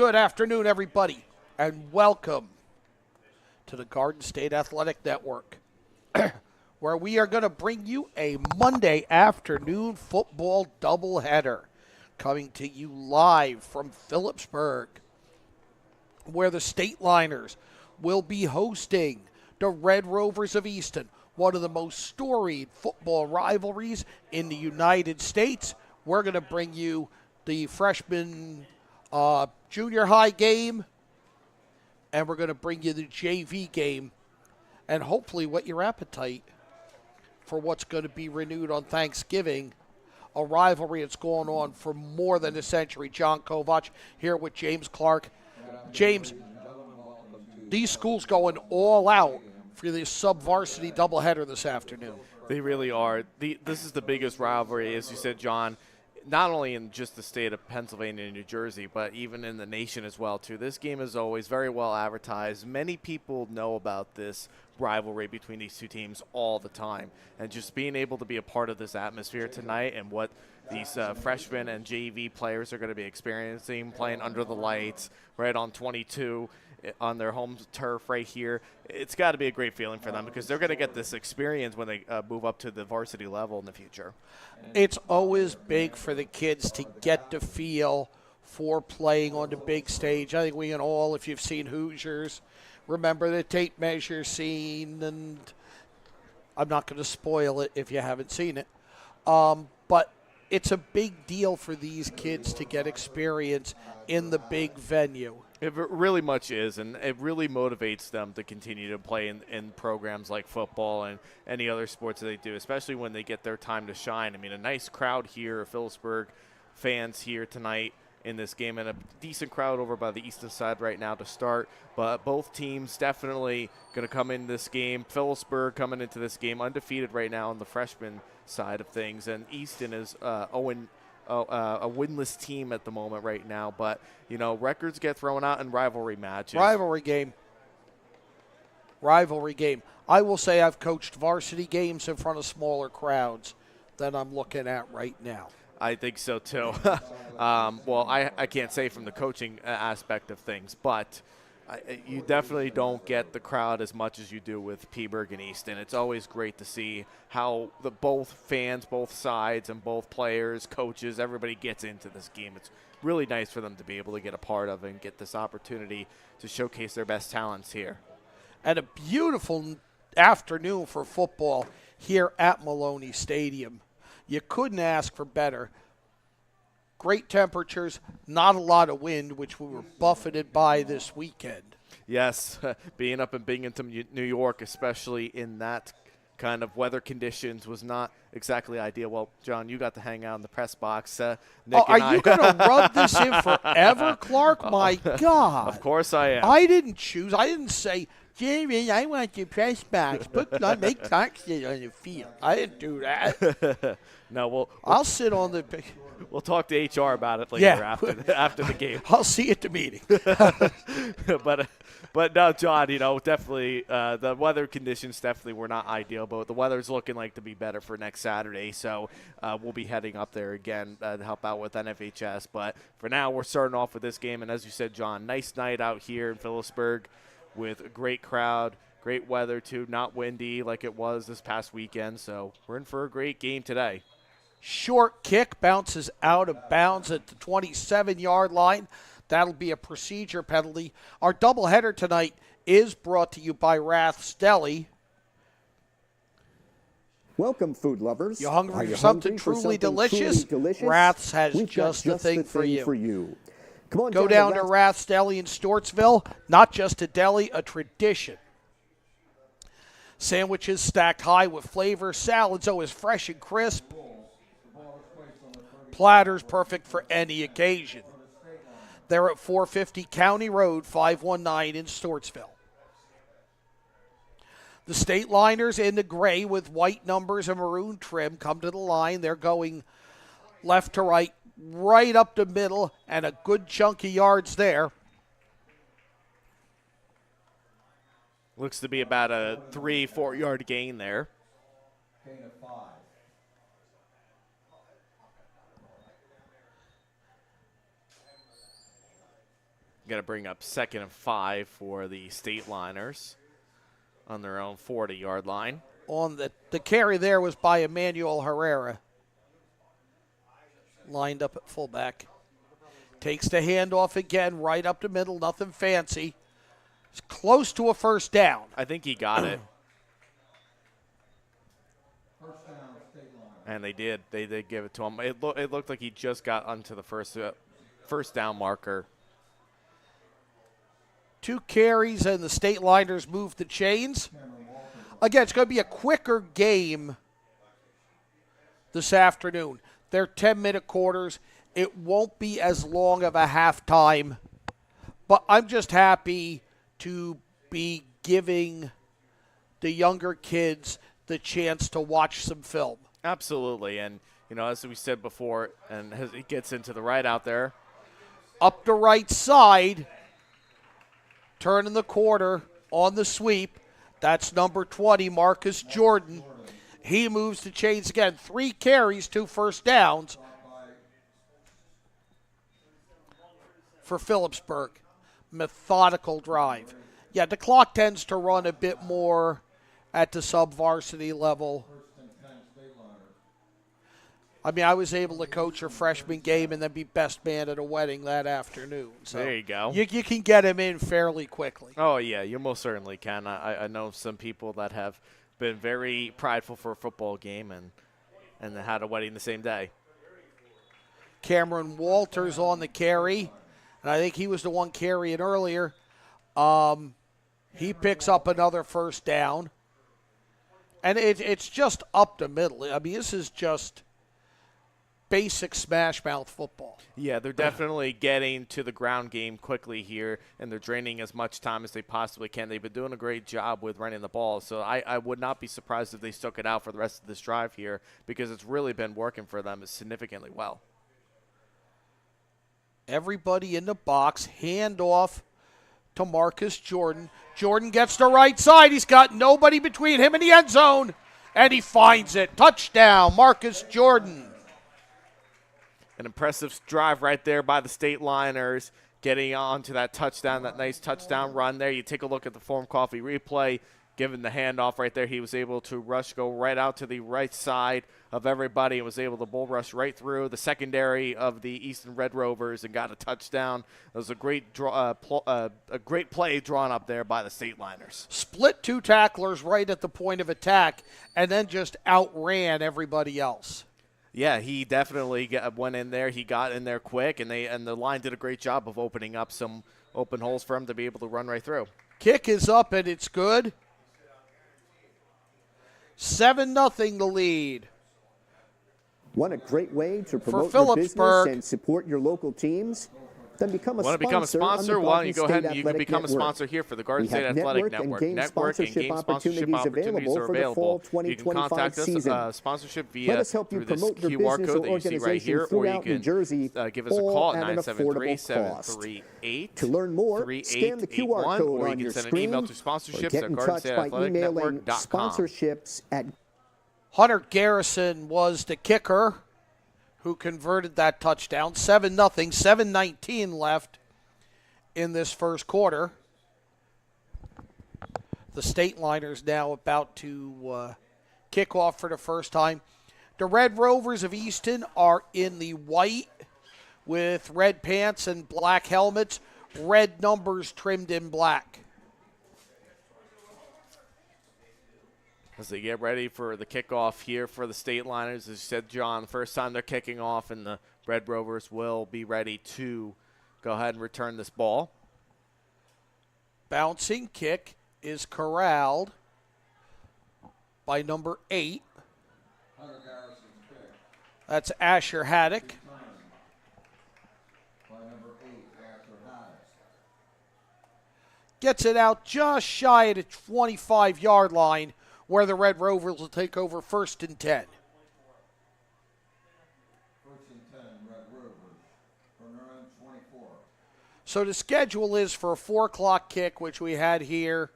Good afternoon, everybody, and welcome to the Garden State Athletic Network, where we are going to bring you a Monday afternoon football doubleheader, coming to you live from Phillipsburg, where the Stateliners will be hosting the Red Rovers of Easton, one of the most storied football rivalries in the United States. We're going to bring you the freshman junior high game, and we're going to bring you the JV game, and hopefully whet your appetite for what's going to be renewed on Thanksgiving, a rivalry that's gone on for more than a century. John Kovach here with James Clark. James, these schools going all out for the sub-varsity doubleheader this afternoon. They really are. This is the biggest rivalry, as you said, John, not only in just the state of Pennsylvania and New Jersey, but even in the nation as well, too. This game is always very well advertised. Many people know about this rivalry between these two teams all the time. And just being able to be a part of this atmosphere tonight and what these freshmen and JV players are going to be experiencing, playing under the lights, right on 22, on their home turf right here, it's got to be a great feeling for them because they're going to get this experience when they move up to the varsity level in the future. It's always big for the kids to get the feel for playing on the big stage. I think we can all, if you've seen Hoosiers, remember the tape measure scene, and I'm not going to spoil it if you haven't seen it. But it's a big deal for these kids to get experience in the big venue. It really much is, and it really motivates them to continue to play in programs like football and any other sports that they do, especially when they get their time to shine. I mean, a nice crowd here, Phillipsburg fans here tonight in this game, and a decent crowd over by the Easton side right now to start. But both teams definitely going to come in this game. Phillipsburg coming into this game undefeated right now on the freshman side of things, and Easton is a winless team at the moment right now. But, you know, records get thrown out in rivalry matches. Rivalry game. I will say I've coached varsity games in front of smaller crowds than I'm looking at right now. I think so, too. Well, I can't say from the coaching aspect of things, but you definitely don't get the crowd as much as you do with Peaburg and Easton. It's always great to see how both fans, both sides, and both players, coaches, everybody gets into this game. It's really nice for them to be able to get a part of and get this opportunity to showcase their best talents here. And a beautiful afternoon for football here at Maloney Stadium. You couldn't ask for better. Great temperatures, not a lot of wind, which we were buffeted by this weekend. Yes, being up in Binghamton, New York, especially in that kind of weather conditions, was not exactly ideal. Well, John, you got to hang out in the press box. Are you going to rub this in forever, Clark? My God. Of course I am. I didn't choose. I didn't say, Jamie, I want the press box. Make Clark sit on the field. I didn't do that. No, I'll sit on the. We'll talk to HR about it later after the game. I'll see you at the meeting. But no, John, you know, definitely the weather conditions definitely were not ideal, but the weather's looking like to be better for next Saturday. So we'll be heading up there again to help out with NFHS. But for now, we're starting off with this game. And as you said, John, nice night out here in Phillipsburg with a great crowd. Great weather, too, not windy like it was this past weekend. So we're in for a great game today. Short kick bounces out of bounds at the 27-yard line. That'll be a procedure penalty. Our doubleheader tonight is brought to you by Rath's Deli. Welcome, food lovers. You hungry for something truly delicious? Rath's has just the thing for you. Come on, go down to Rath's Deli in Stortsville. Not just a deli, a tradition. Sandwiches stacked high with flavor. Salads always fresh and crisp. Platters perfect for any occasion. They're at 450 County Road, 519 in Stortsville. The Stateliners in the gray with white numbers and maroon trim come to the line. They're going left to right, right up the middle, and a good chunk of yards there. Looks to be about a 3-4 yard gain there. Got to bring up 2nd and 5 for the Stateliners on their own 40-yard line. On the carry there was by Emmanuel Herrera. Lined up at fullback. Takes the handoff again, right up the middle, nothing fancy. It's close to a first down. I think he got it. And they did. They did give it to him. It looked like he just got onto the first down marker. 2 carries, and the Stateliners move the chains. Again, it's going to be a quicker game this afternoon. They're 10-minute quarters. It won't be as long of a halftime. But I'm just happy to be giving the younger kids the chance to watch some film. Absolutely. And, as we said before, and as he gets into the right out there. Up the right side, turning the corner on the sweep. That's number 20, Marcus Jordan. He moves the chains again. 3 carries, 2 first downs for Phillipsburg. Methodical drive. Yeah, the clock tends to run a bit more at the sub-varsity level. I mean, I was able to coach a freshman game and then be best man at a wedding that afternoon. So there you go. You can get him in fairly quickly. Oh, yeah, you most certainly can. I know some people that have been very prideful for a football game and had a wedding the same day. Cameron Walters on the carry, and I think he was the one carrying earlier. He picks up another first down. And it's just up the middle. I mean, this is just basic smash mouth football. Yeah, they're definitely getting to the ground game quickly here, and they're draining as much time as they possibly can. They've been doing a great job with running the ball, so I would not be surprised if they stuck it out for the rest of this drive here because it's really been working for them significantly well. Everybody in the box, handoff to Marcus Jordan. Jordan gets the right side. He's got nobody between him and the end zone, and he finds it. Touchdown, Marcus Jordan. An impressive drive right there by the Stateliners, getting on to that touchdown, that nice touchdown run there. You take a look at the Form Coffee replay, given the handoff right there. He was able to go right out to the right side of everybody and was able to bull rush right through the secondary of the Easton Red Rovers and got a touchdown. It was a great great play drawn up there by the Stateliners. Split 2 tacklers right at the point of attack and then just outran everybody else. Yeah, he definitely went in there. He got in there quick, and the line did a great job of opening up some open holes for him to be able to run right through. Kick is up, and it's good. 7-0 the lead. Want a great way to promote your business Phillipsburg and support your local teams? Then become a Want to become a sponsor? Why don't you go ahead and you can become a sponsor here for the Garden State Athletic Network. Network and game sponsorship opportunities are available. You can contact us sponsorship via through this QR code that you see right here, or you can give us a call at 973-738-3881, to learn more, scan the QR code or on you your can send an screen, email to or sponsorships get at in touch by emailing GardenStateAthleticNetwork.com. sponsorships at Hunter Garrison was the kicker who converted that touchdown. 7-0, 7:19 left in this first quarter. The Stateliners now about to kick off for the first time. The Red Rovers of Easton are in the white with red pants and black helmets, red numbers trimmed in black. As they get ready for the kickoff here for the Stateliners, as you said, John, the first time they're kicking off, and the Red Rovers will be ready to go ahead and return this ball. Bouncing kick is corralled by number 8. That's Asher Haddock. Gets it out just shy of the 25-yard line, where the Red Rovers will take over 1st and 10. 1st and 10, Red Rovers, from their own 24. So the schedule is for a 4 o'clock kick, which we had here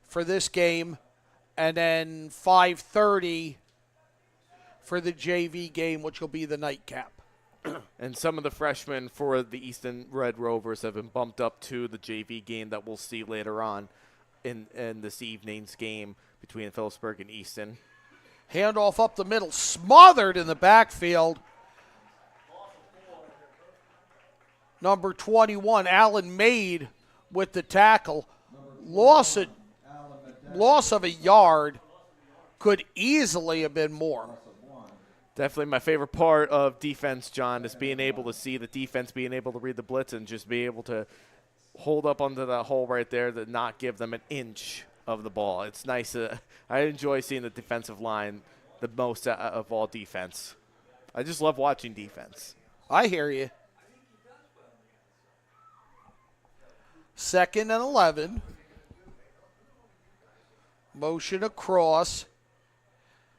for this game, and then 5:30 for the JV game, which will be the nightcap. And some of the freshmen for the Easton Red Rovers have been bumped up to the JV game that we'll see later on in this evening's game between Phillipsburg and Easton. Handoff up the middle, smothered in the backfield. Number 21, Allen Maid with the tackle. Loss of a yard, could easily have been more. Definitely my favorite part of defense, John, is being able to see the defense, being able to read the blitz, and just be able to hold up onto that hole right there to not give them an inch of the ball. It's nice. I enjoy seeing the defensive line the most of all defense. I just love watching defense. I hear you. 2nd and 11. Motion across.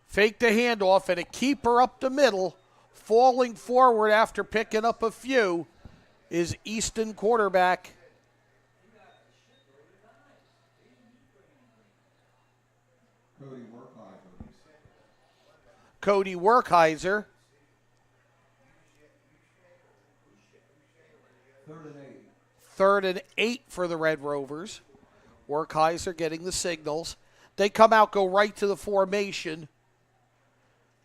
Fake the handoff and a keeper up the middle. Falling forward after picking up a few is Easton quarterback Cody Werkheiser. 3rd and 8 for the Red Rovers. Werkheiser getting the signals. They come out, go right to the formation.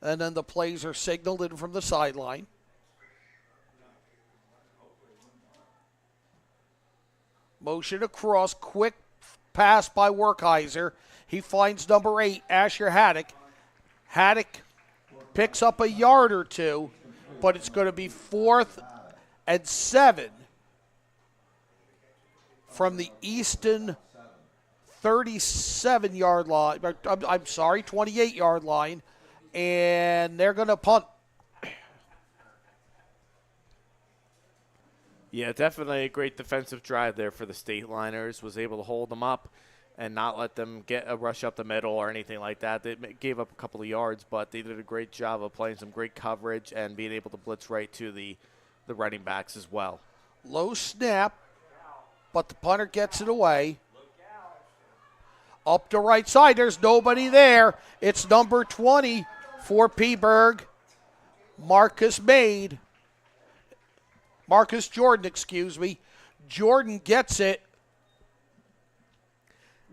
And then the plays are signaled in from the sideline. Motion across, quick pass by Werkheiser. He finds number 8, Asher Haddock. Haddock picks up a yard or two, but it's going to be 4th and 7 from the Easton 37-yard line. I'm sorry, 28-yard line. And they're going to punt. Yeah, definitely a great defensive drive there for the Stateliners. Was able to hold them up and not let them get a rush up the middle or anything like that. They gave up a couple of yards, but they did a great job of playing some great coverage and being able to blitz right to the running backs as well. Low snap, but the punter gets it away. Up the right side, there's nobody there. It's number 20 for Peaburg, Marcus Jordan, Jordan gets it.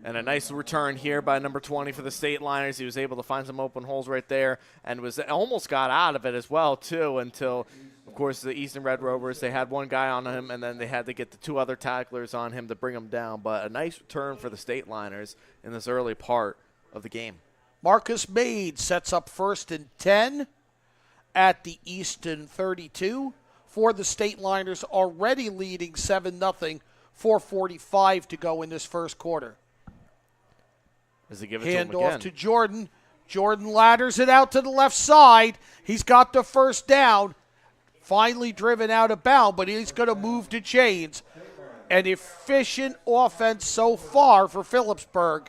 And a nice return here by number 20 for the Stateliners. He was able to find some open holes right there and almost got out of it as well, too, until, of course, the Easton Red Rovers, they had one guy on him, and then they had to get the 2 other tacklers on him to bring him down. But a nice return for the Stateliners in this early part of the game. Marcus Maid sets up 1st and 10 at the Easton 32 for the Stateliners, already leading 7-0, 4:45 to go in this first quarter. As they give it to him Handoff again. to Jordan. Jordan ladders it out to the left side. He's got the first down. Finally driven out of bounds, but he's going to move to chains. An efficient offense so far for Phillipsburg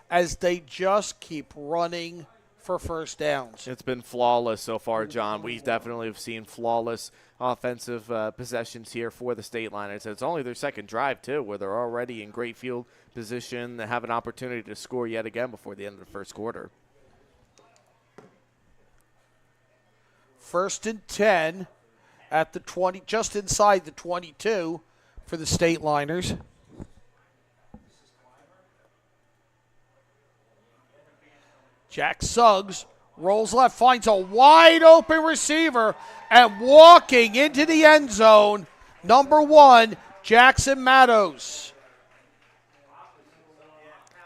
as they just keep running for first downs. It's been flawless so far, John. We definitely have seen flawless offensive possessions here for the Stateliners. It's only their second drive, too, where they're already in great field position. They have an opportunity to score yet again before the end of the first quarter. 1st and 10 at the 20, just inside the 22 for the Stateliners. Jack Suggs rolls left, finds a wide open receiver, and walking into the end zone, number 1, Jackson Mattos.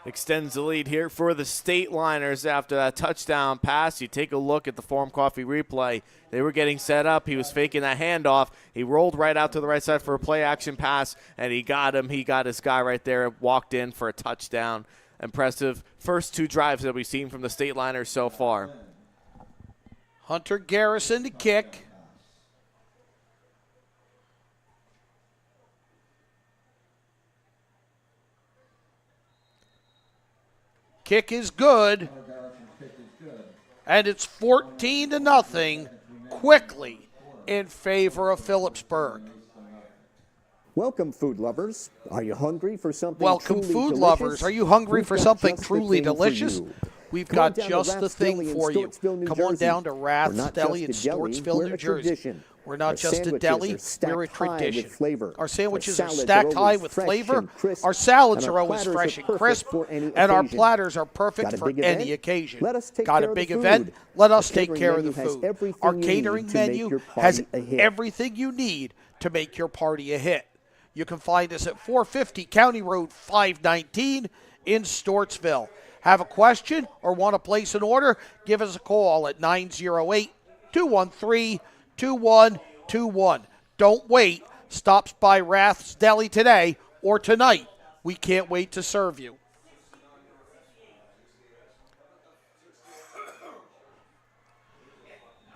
Extends the lead here for the Stateliners after that touchdown pass. You take a look at the Forum Coffee replay. They were getting set up. He was faking that handoff. He rolled right out to the right side for a play-action pass, and he got him. He got his guy right there, walked in for a touchdown. Impressive first 2 drives that we've seen from the Stateliners so far. Hunter Garrison to kick. Kick is good. And it's 14-0 quickly in favor of Phillipsburg. Welcome, food lovers. Are you hungry for something Welcome, truly food delicious? lovers. Are you hungry We've for got something just the truly thing for delicious? you. We've Come on got down to just the Rath's thing Deli in for you. Stortsville, New Come on Jersey. down to We're Rath's not Deli in just a deli, Stortsville, we're New a Jersey. tradition. We're not Our just a sandwiches deli, are stacked we're a high with tradition. flavor. Our sandwiches Our are salads stacked high always with fresh flavor. and crisp, Our salads and are always platters fresh are and perfect crisp. for any And our occasion. platters are perfect Got a for big any event? occasion. Let us take Got care a of the big food. event? Let us Our take catering care of the menu has food. everything Our you catering need to make menu your has party a hit. everything you need to make your party a hit. You can find us at 450 County Road 519 in Stortsville. Have a question or want to place an order? Give us a call at 908-213-2121. Don't wait. Stops by Rath's Deli today or tonight. We can't wait to serve you.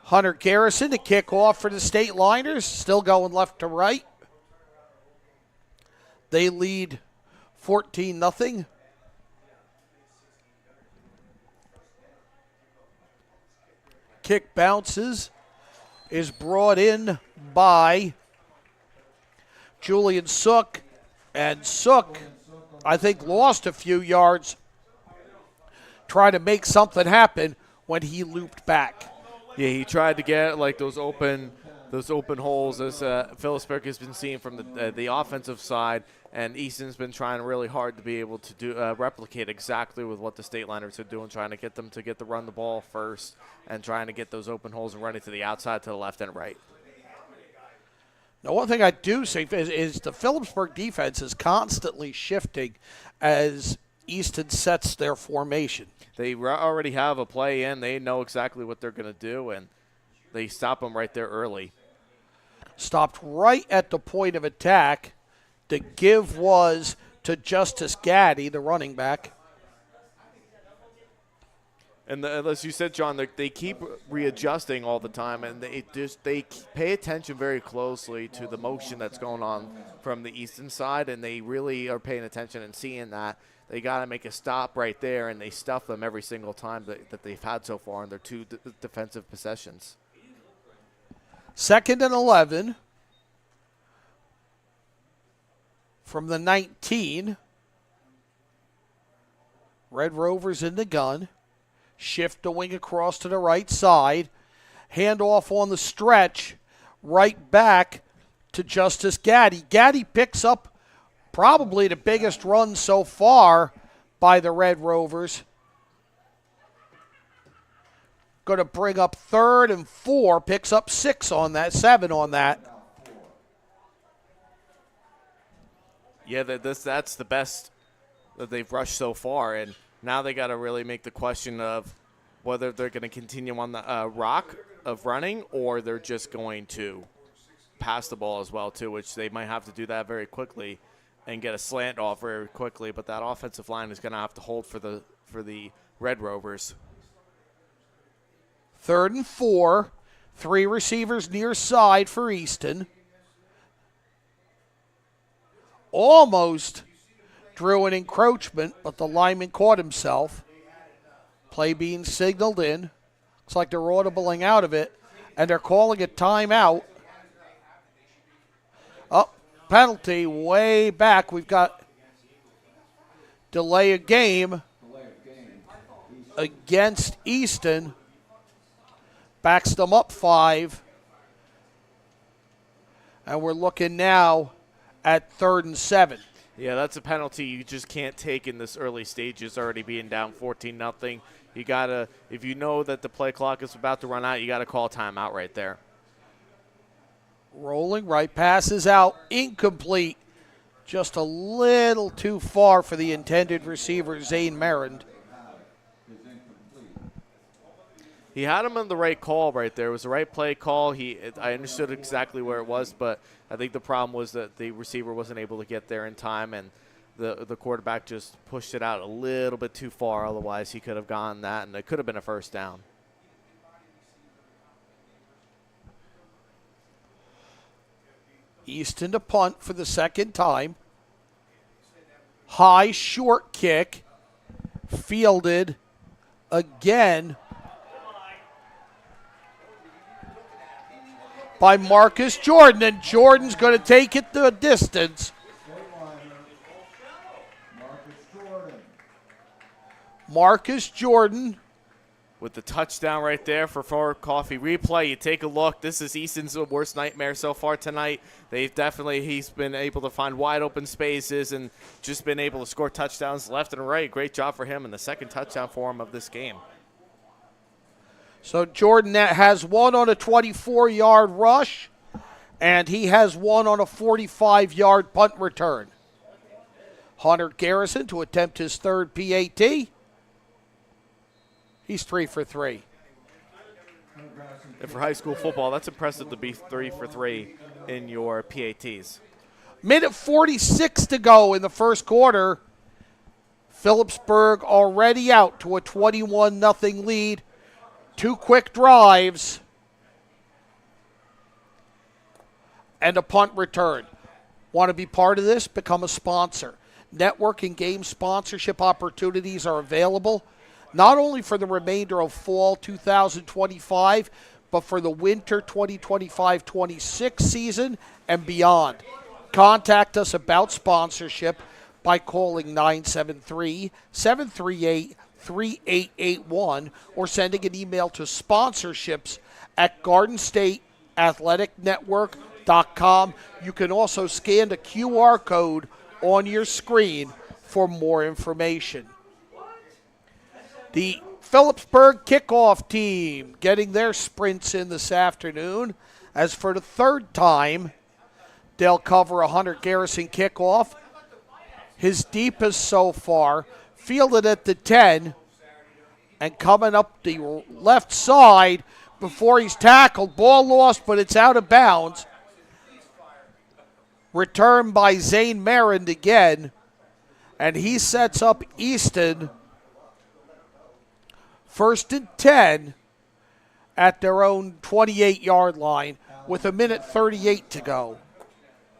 Hunter Garrison to kick off for the Stateliners. Still going left to right. They lead 14-0. Kick bounces, is brought in by Julian Sook. And Sook, I think, lost a few yards trying to make something happen when he looped back. Yeah, he tried to get like those open holes as Phillipsburg has been seeing from the offensive side, and Easton's been trying really hard to be able to do replicate exactly with what the Stateliners are doing, trying to get them to run the ball first and trying to get those open holes and run it to the outside, to the left and right. Now, one thing I do see is the Phillipsburg defense is constantly shifting as Easton sets their formation. They already have a play in. They know exactly what they're going to do, and they stop them right there early. Stopped right at the point of attack. The give was to Justice Gaddy, the running back. And as you said, John, they keep readjusting all the time, and they pay attention very closely to the motion that's going on from the Easton side, and they really are paying attention and seeing that. They got to make a stop right there, and they stuff them every single time that they've had so far in their two defensive possessions. 2nd and 11 from the 19. Red Rovers in the gun. Shift the wing across to the right side. Handoff on the stretch. Right back to Justice Gaddy. Gaddy picks up probably the biggest run so far by the Red Rovers. Going to bring up 3rd and 4. Picks up 7 on that. Yeah, that's the best that they've rushed so far, and now they got to really make the question of whether they're going to continue on the rock of running, or they're just going to pass the ball as well too, which they might have to do that very quickly and get a slant off very quickly. But that offensive line is going to have to hold for the Red Rovers. 3rd and 4. 3 receivers near side for Easton. Almost drew an encroachment, but the lineman caught himself. Play being signaled in. Looks like they're audibling out of it, and they're calling a timeout. Penalty way back. We've got delay of game against Easton. Backs them up 5. And we're looking now at 3rd and 7. Yeah, that's a penalty you just can't take in this early stages, already being down 14-0. You got to, if you know that the play clock is about to run out, you got to call a timeout right there. Rolling right, passes out, incomplete. Just a little too far for the intended receiver, Zane Merrind. He had him on the right call right there. It was the right play call. I understood exactly where it was, but I think the problem was that the receiver wasn't able to get there in time, and the quarterback just pushed it out a little bit too far. Otherwise, he could have gotten that, and it could have been a first down. Easton to punt for the 2nd time. High short kick. Fielded again by Marcus Jordan, and Jordan's going to take it the distance. Marcus Jordan with the touchdown right there for Forward Coffee Replay. You take a look. This is Easton's worst nightmare so far tonight. He's been able to find wide open spaces and just been able to score touchdowns left and right. Great job for him, and the second touchdown for him of this game. So Jordan has one on a 24-yard rush, and he has one on a 45-yard punt return. Hunter Garrison to attempt his third PAT. He's 3 for 3. And for high school football, that's impressive to be 3 for 3 in your PATs. Minute 46 to go in the first quarter. Phillipsburg already out to a 21-0 lead. 2 quick drives and a punt return. Want to be part of this? Become a sponsor. Network and game sponsorship opportunities are available, not only for the remainder of fall 2025, but for the winter 2025-26 season and beyond. Contact us about sponsorship by calling 973-738-3881 or sending an email to sponsorships@GardenStateAthleticNetwork.com. You can also scan the QR code on your screen for more information. The Phillipsburg kickoff team getting their sprints in this afternoon, as for the third time, they'll cover a Hunter Garrison kickoff. His deepest so far, fielded at the 10, and coming up the left side before he's tackled. Ball lost, but it's out of bounds. Returned by Zane Merrind again, and he sets up Easton 1st and 10 at their own 28-yard line with a minute 38 to go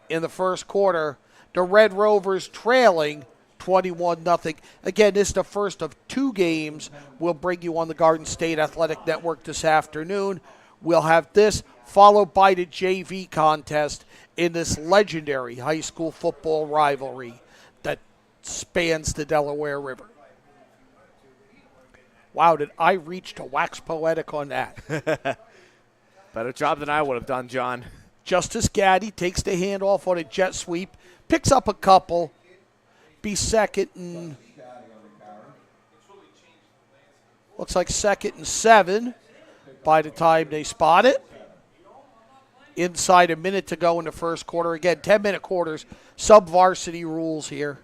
in the first quarter. The Red Rovers trailing 21-0. Again, this is the first of 2 games we'll bring you on the Garden State Athletic Network this afternoon. We'll have this followed by the JV contest in this legendary high school football rivalry that spans the Delaware River. Wow, did I reach to wax poetic on that? Better job than I would have done, John. Justice Gaddy takes the handoff on a jet sweep, picks up a couple, be second and looks like 2nd and 7 by the time they spot it. Inside a minute to go in the first quarter. Again, 10-minute quarters, sub-varsity rules here.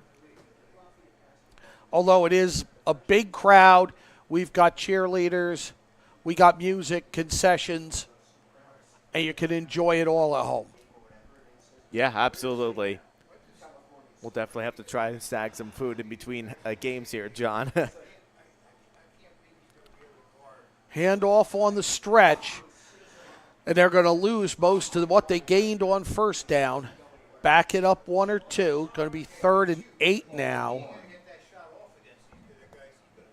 Although it is a big crowd, we've got cheerleaders, we got music, concessions, and you can enjoy it all at home. Yeah, absolutely. We'll definitely have to try and snag some food in between games here, John. Handoff on the stretch, and they're going to lose most of what they gained on first down. Back it up 1 or 2. Going to be 3rd and 8 now.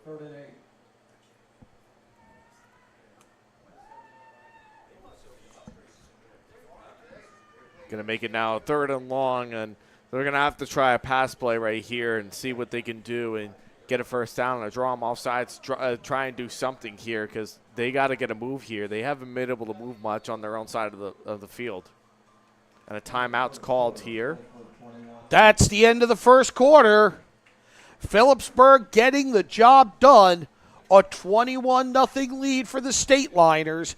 3rd and 8. Going to make it now 3rd and long, and they're going to have to try a pass play right here and see what they can do and get a first down and draw them off sides, try and do something here because they got to get a move here. They haven't been able to move much on their own side of the field. And a timeout's called here. That's the end of the first quarter. Phillipsburg getting the job done. A 21-0 lead for the Stateliners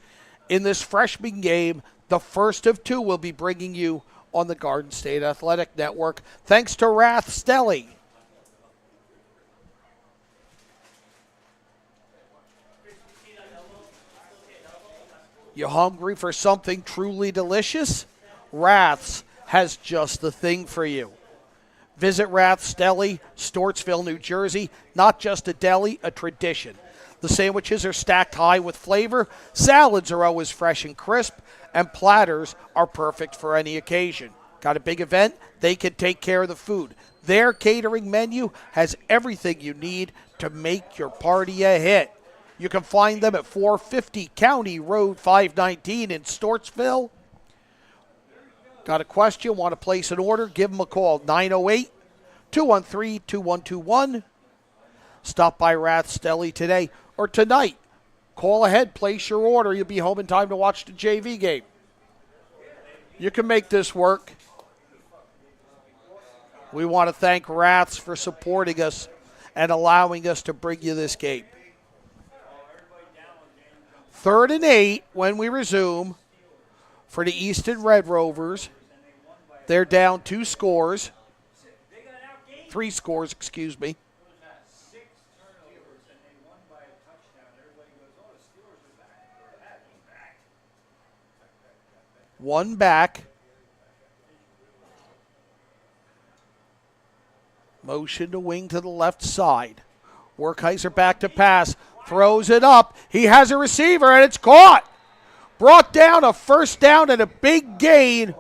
in this freshman game. The first of 2 we'll be bringing you on the Garden State Athletic Network. Thanks to Rath Stelly. You hungry for something truly delicious? Rath's has just the thing for you. Visit Rath's Deli, Stortsville, New Jersey. Not just a deli, a tradition. The sandwiches are stacked high with flavor, salads are always fresh and crisp, and platters are perfect for any occasion. Got a big event? They can take care of the food. Their catering menu has everything you need to make your party a hit. You can find them at 450 County Road 519 in Stortsville. Got a question, want to place an order? Give them a call, 908-213-2121. Stop by Rath's Deli today or tonight Call ahead, place your order. You'll be home in time to watch the JV game. You can make this work. We want to thank Raths for supporting us and allowing us to bring you this game. 3rd and 8 when we resume for the Easton Red Rovers. They're down 3 scores, excuse me. One back. Motion to wing to the left side. Werkheiser back to pass. Throws it up. He has a receiver, and it's caught. Brought down, a first down and a big gain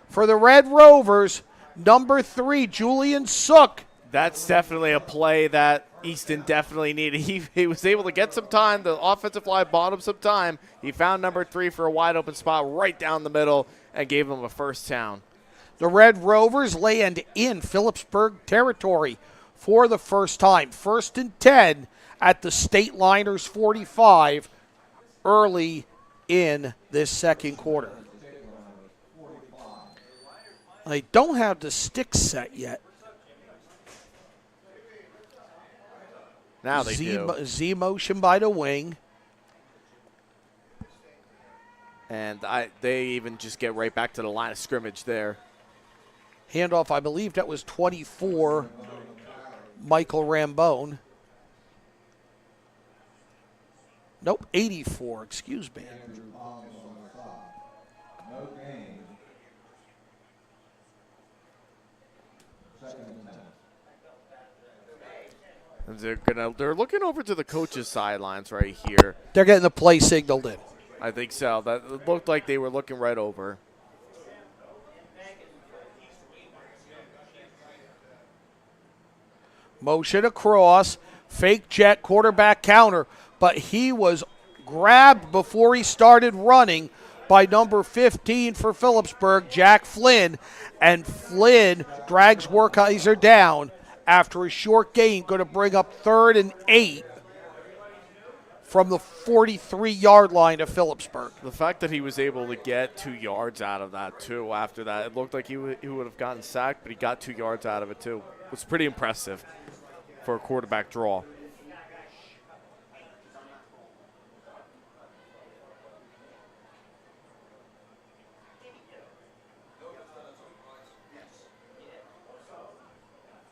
for the Red Rovers. Number 3, Julian Sook. That's definitely a play that Easton definitely needed. He was able to get some time. The offensive line bought him some time. He found number 3 for a wide open spot right down the middle and gave him a first down. The Red Rovers land in Phillipsburg territory for the first time. 1st and 10 at the Stateliners 45 early in this second quarter. They don't have the sticks set yet. Now they do. Z motion by the wing. And they even just get right back to the line of scrimmage there. Handoff, I believe that was 24, Michael Rambone. Nope, 84, excuse me. No gain. 2nd and 10. And they're looking over to the coaches' sidelines right here. They're getting the play signaled in. I think so. That it looked like they were looking right over. Motion across, fake jet, quarterback counter, but he was grabbed before he started running by number 15 for Phillipsburg, Jack Flynn, and Flynn drags Werkheiser down after a short gain, going to bring up 3rd and 8 from the 43-yard line of Phillipsburg. The fact that he was able to get 2 yards out of that, too, after that, it looked like he would have gotten sacked, but he got 2 yards out of it, too. It was pretty impressive for a quarterback draw.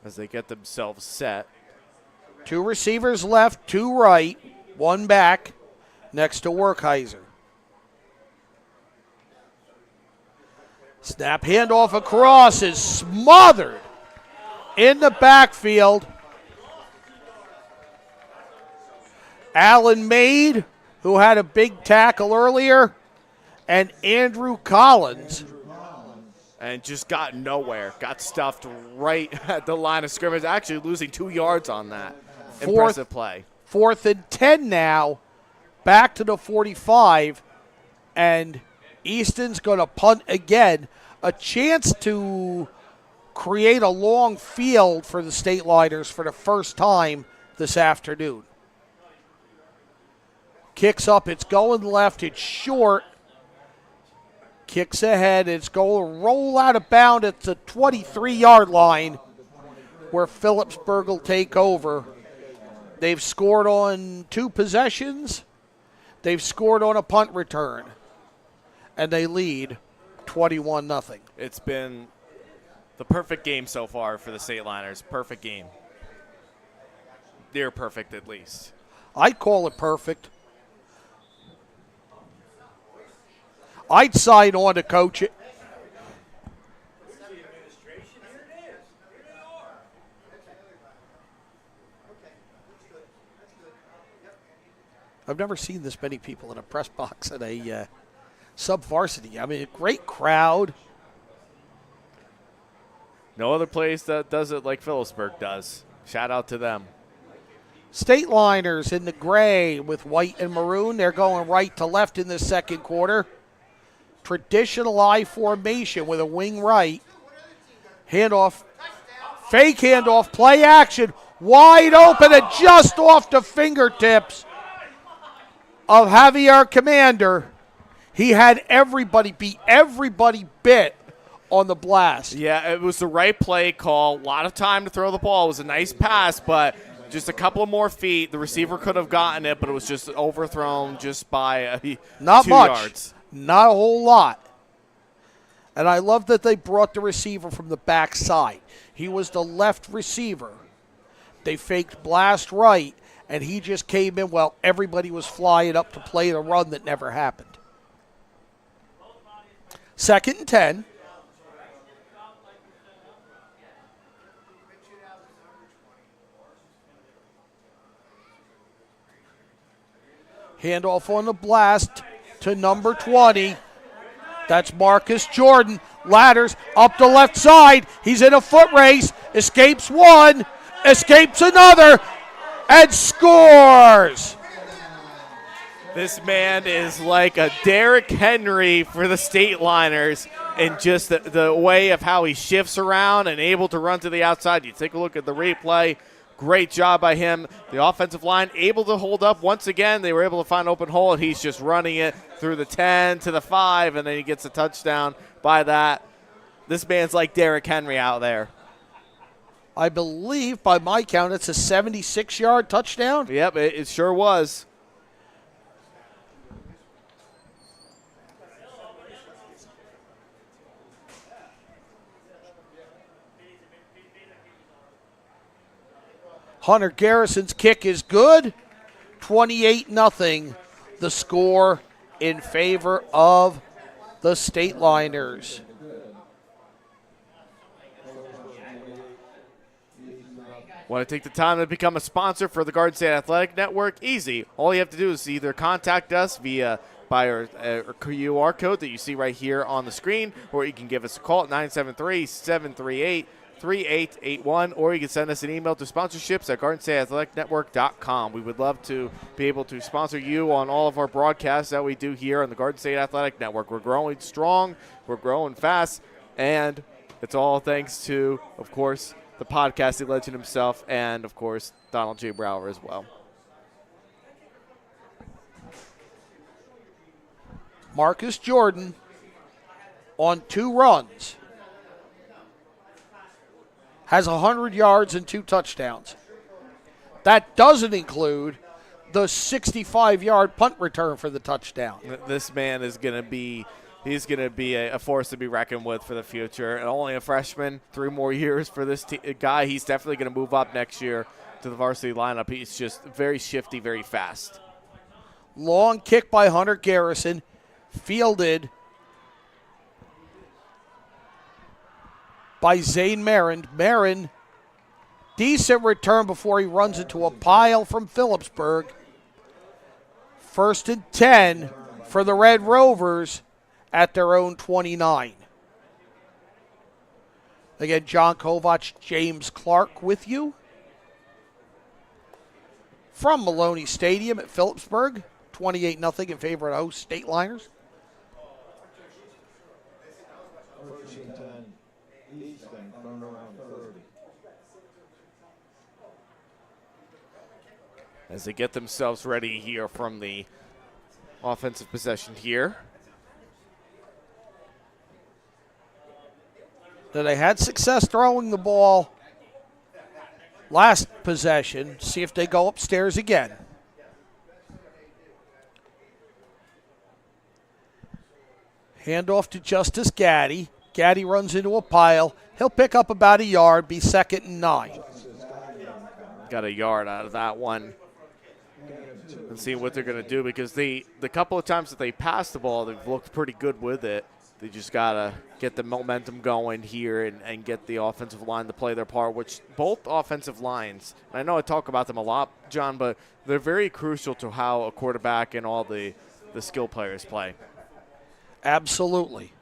As they get themselves set. 2 receivers left, 2 right, 1 back next to Werkheiser. Snap handoff across is smothered in the backfield. Alan Maid, who had a big tackle earlier, and Andrew Collins. And just got nowhere. Got stuffed right at the line of scrimmage, actually losing 2 yards on that. Impressive play. 4th and 10 now, back to the 45, and Easton's going to punt again. A chance to create a long field for the Stateliners for the first time this afternoon. Kicks up, it's going left, it's short. Kicks ahead, it's going to roll out of bounds at the 23-yard line where Phillipsburg will take over. They've scored on 2 possessions. They've scored on a punt return. And they lead 21-0. It's been the perfect game so far for the Stateliners. Perfect game. Near perfect, at least. I'd call it perfect. I'd sign on to coach it. I've never seen this many people in a press box at a sub-varsity. I mean, a great crowd. No other place that does it like Phillipsburg does. Shout out to them. Stateliners in the gray with white and maroon. They're going right to left in the second quarter. Traditional I formation with a wing right. Handoff. Fake handoff. Play action. Wide open and just off the fingertips of Javier Commander. He had everybody bit on the blast. Yeah, it was the right play call. A lot of time to throw the ball. It was a nice pass, but just a couple of more feet. The receiver could have gotten it, but it was just overthrown just by Not 2 much. yards. Not a whole lot. And I love that they brought the receiver from the backside. He was the left receiver. They faked blast right, and he just came in while everybody was flying up to play the run that never happened. 2nd and 10. Handoff on the blast to number 20. That's Marcus Jordan. Ladders up the left side. He's in a foot race. Escapes one. Escapes another. And scores. This man is like a Derrick Henry for the Stateliners, and just the way of how he shifts around and able to run to the outside. You take a look at the replay. Great job by him. The offensive line able to hold up once again. They were able to find an open hole, and he's just running it through the 10 to the 5, and then he gets a touchdown by that. This man's like Derrick Henry out there. I believe, by my count, it's a 76-yard touchdown. Yep, it sure was. Hunter Garrison's kick is good. 28-0, the score in favor of the Stateliners. Want to take the time to become a sponsor for the Garden State Athletic Network? Easy. All you have to do is either contact us via by our QR code that you see right here on the screen, or you can give us a call at 973-738-3881, or you can send us an email to sponsorships@GardenStateAthleticNetwork.com. We would love to be able to sponsor you on all of our broadcasts that we do here on the Garden State Athletic Network. We're growing strong, we're growing fast, and it's all thanks to, of course, the podcasting legend himself, and, of course, Donald J. Brower as well. Marcus Jordan on 2 runs has 100 yards and 2 touchdowns. That doesn't include the 65-yard punt return for the touchdown. This man is going to be a force to be reckoned with for the future. And only a freshman, 3 more years for this guy. He's definitely going to move up next year to the varsity lineup. He's just very shifty, very fast. Long kick by Hunter Garrison, fielded by Zane Marin. Marin, decent return before he runs into a pile from Phillipsburg. 1st and 10 for the Red Rovers at their own 29. Again, John Kovach, James Clark with you from Maloney Stadium at Phillipsburg. 28-0 in favor of the host Stateliners. First and 10, Easton from around 30. As they get themselves ready here from the offensive possession here. That they had success throwing the ball last possession. See if they go upstairs again. Handoff to Justice Gaddy. Gaddy runs into a pile. He'll pick up about a yard, be 2nd and 9. Got a yard out of that one. And see what they're going to do, because the couple of times that they passed the ball, they've looked pretty good with it. They just got to get the momentum going here and get the offensive line to play their part, which both offensive lines, I know I talk about them a lot, John, but they're very crucial to how a quarterback and all the skill players play. Absolutely.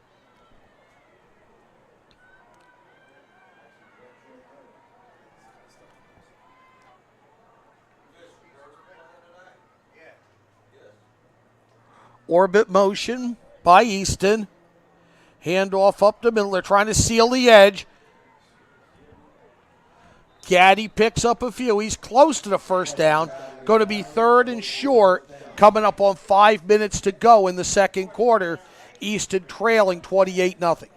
Orbit motion by Easton. Handoff up the middle. They're trying to seal the edge. Gaddy picks up a few. He's close to the first down. Going to be 3rd and short, coming up on 5 minutes to go in the second quarter. Easton trailing 28-0.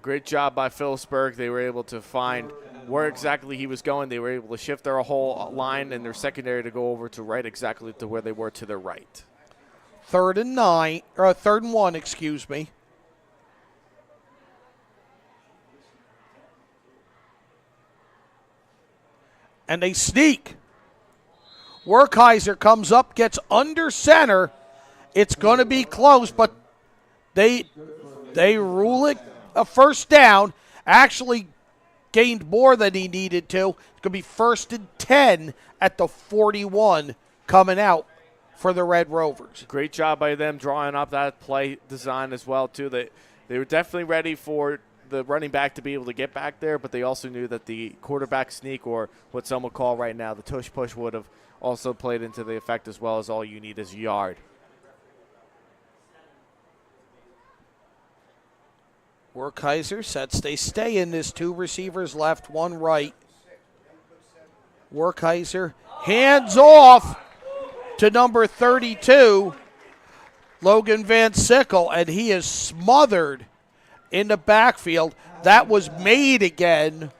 Great job by Phillipsburg. They were able to find where exactly he was going. They were able to shift their whole line and their secondary to go over to right exactly to where they were to their right. 3rd and 1, excuse me. And they sneak. Werkheiser comes up, gets under center. It's going to be close, but they rule it a first down. Actually gained more than he needed to. It's going to be 1st and 10 at the 41 coming out for the Red Rovers. Great job by them drawing up that play design as well, too. They were definitely ready for the running back to be able to get back there, but they also knew that the quarterback sneak, or what some would call right now the tush push, would have also played into the effect, as well as all you need is a yard. Werkheiser sets they stay in this. 2 receivers left, 1 right. Werkheiser hands off to number 32, Logan Van Sickle, and he is smothered in the backfield. That was made again.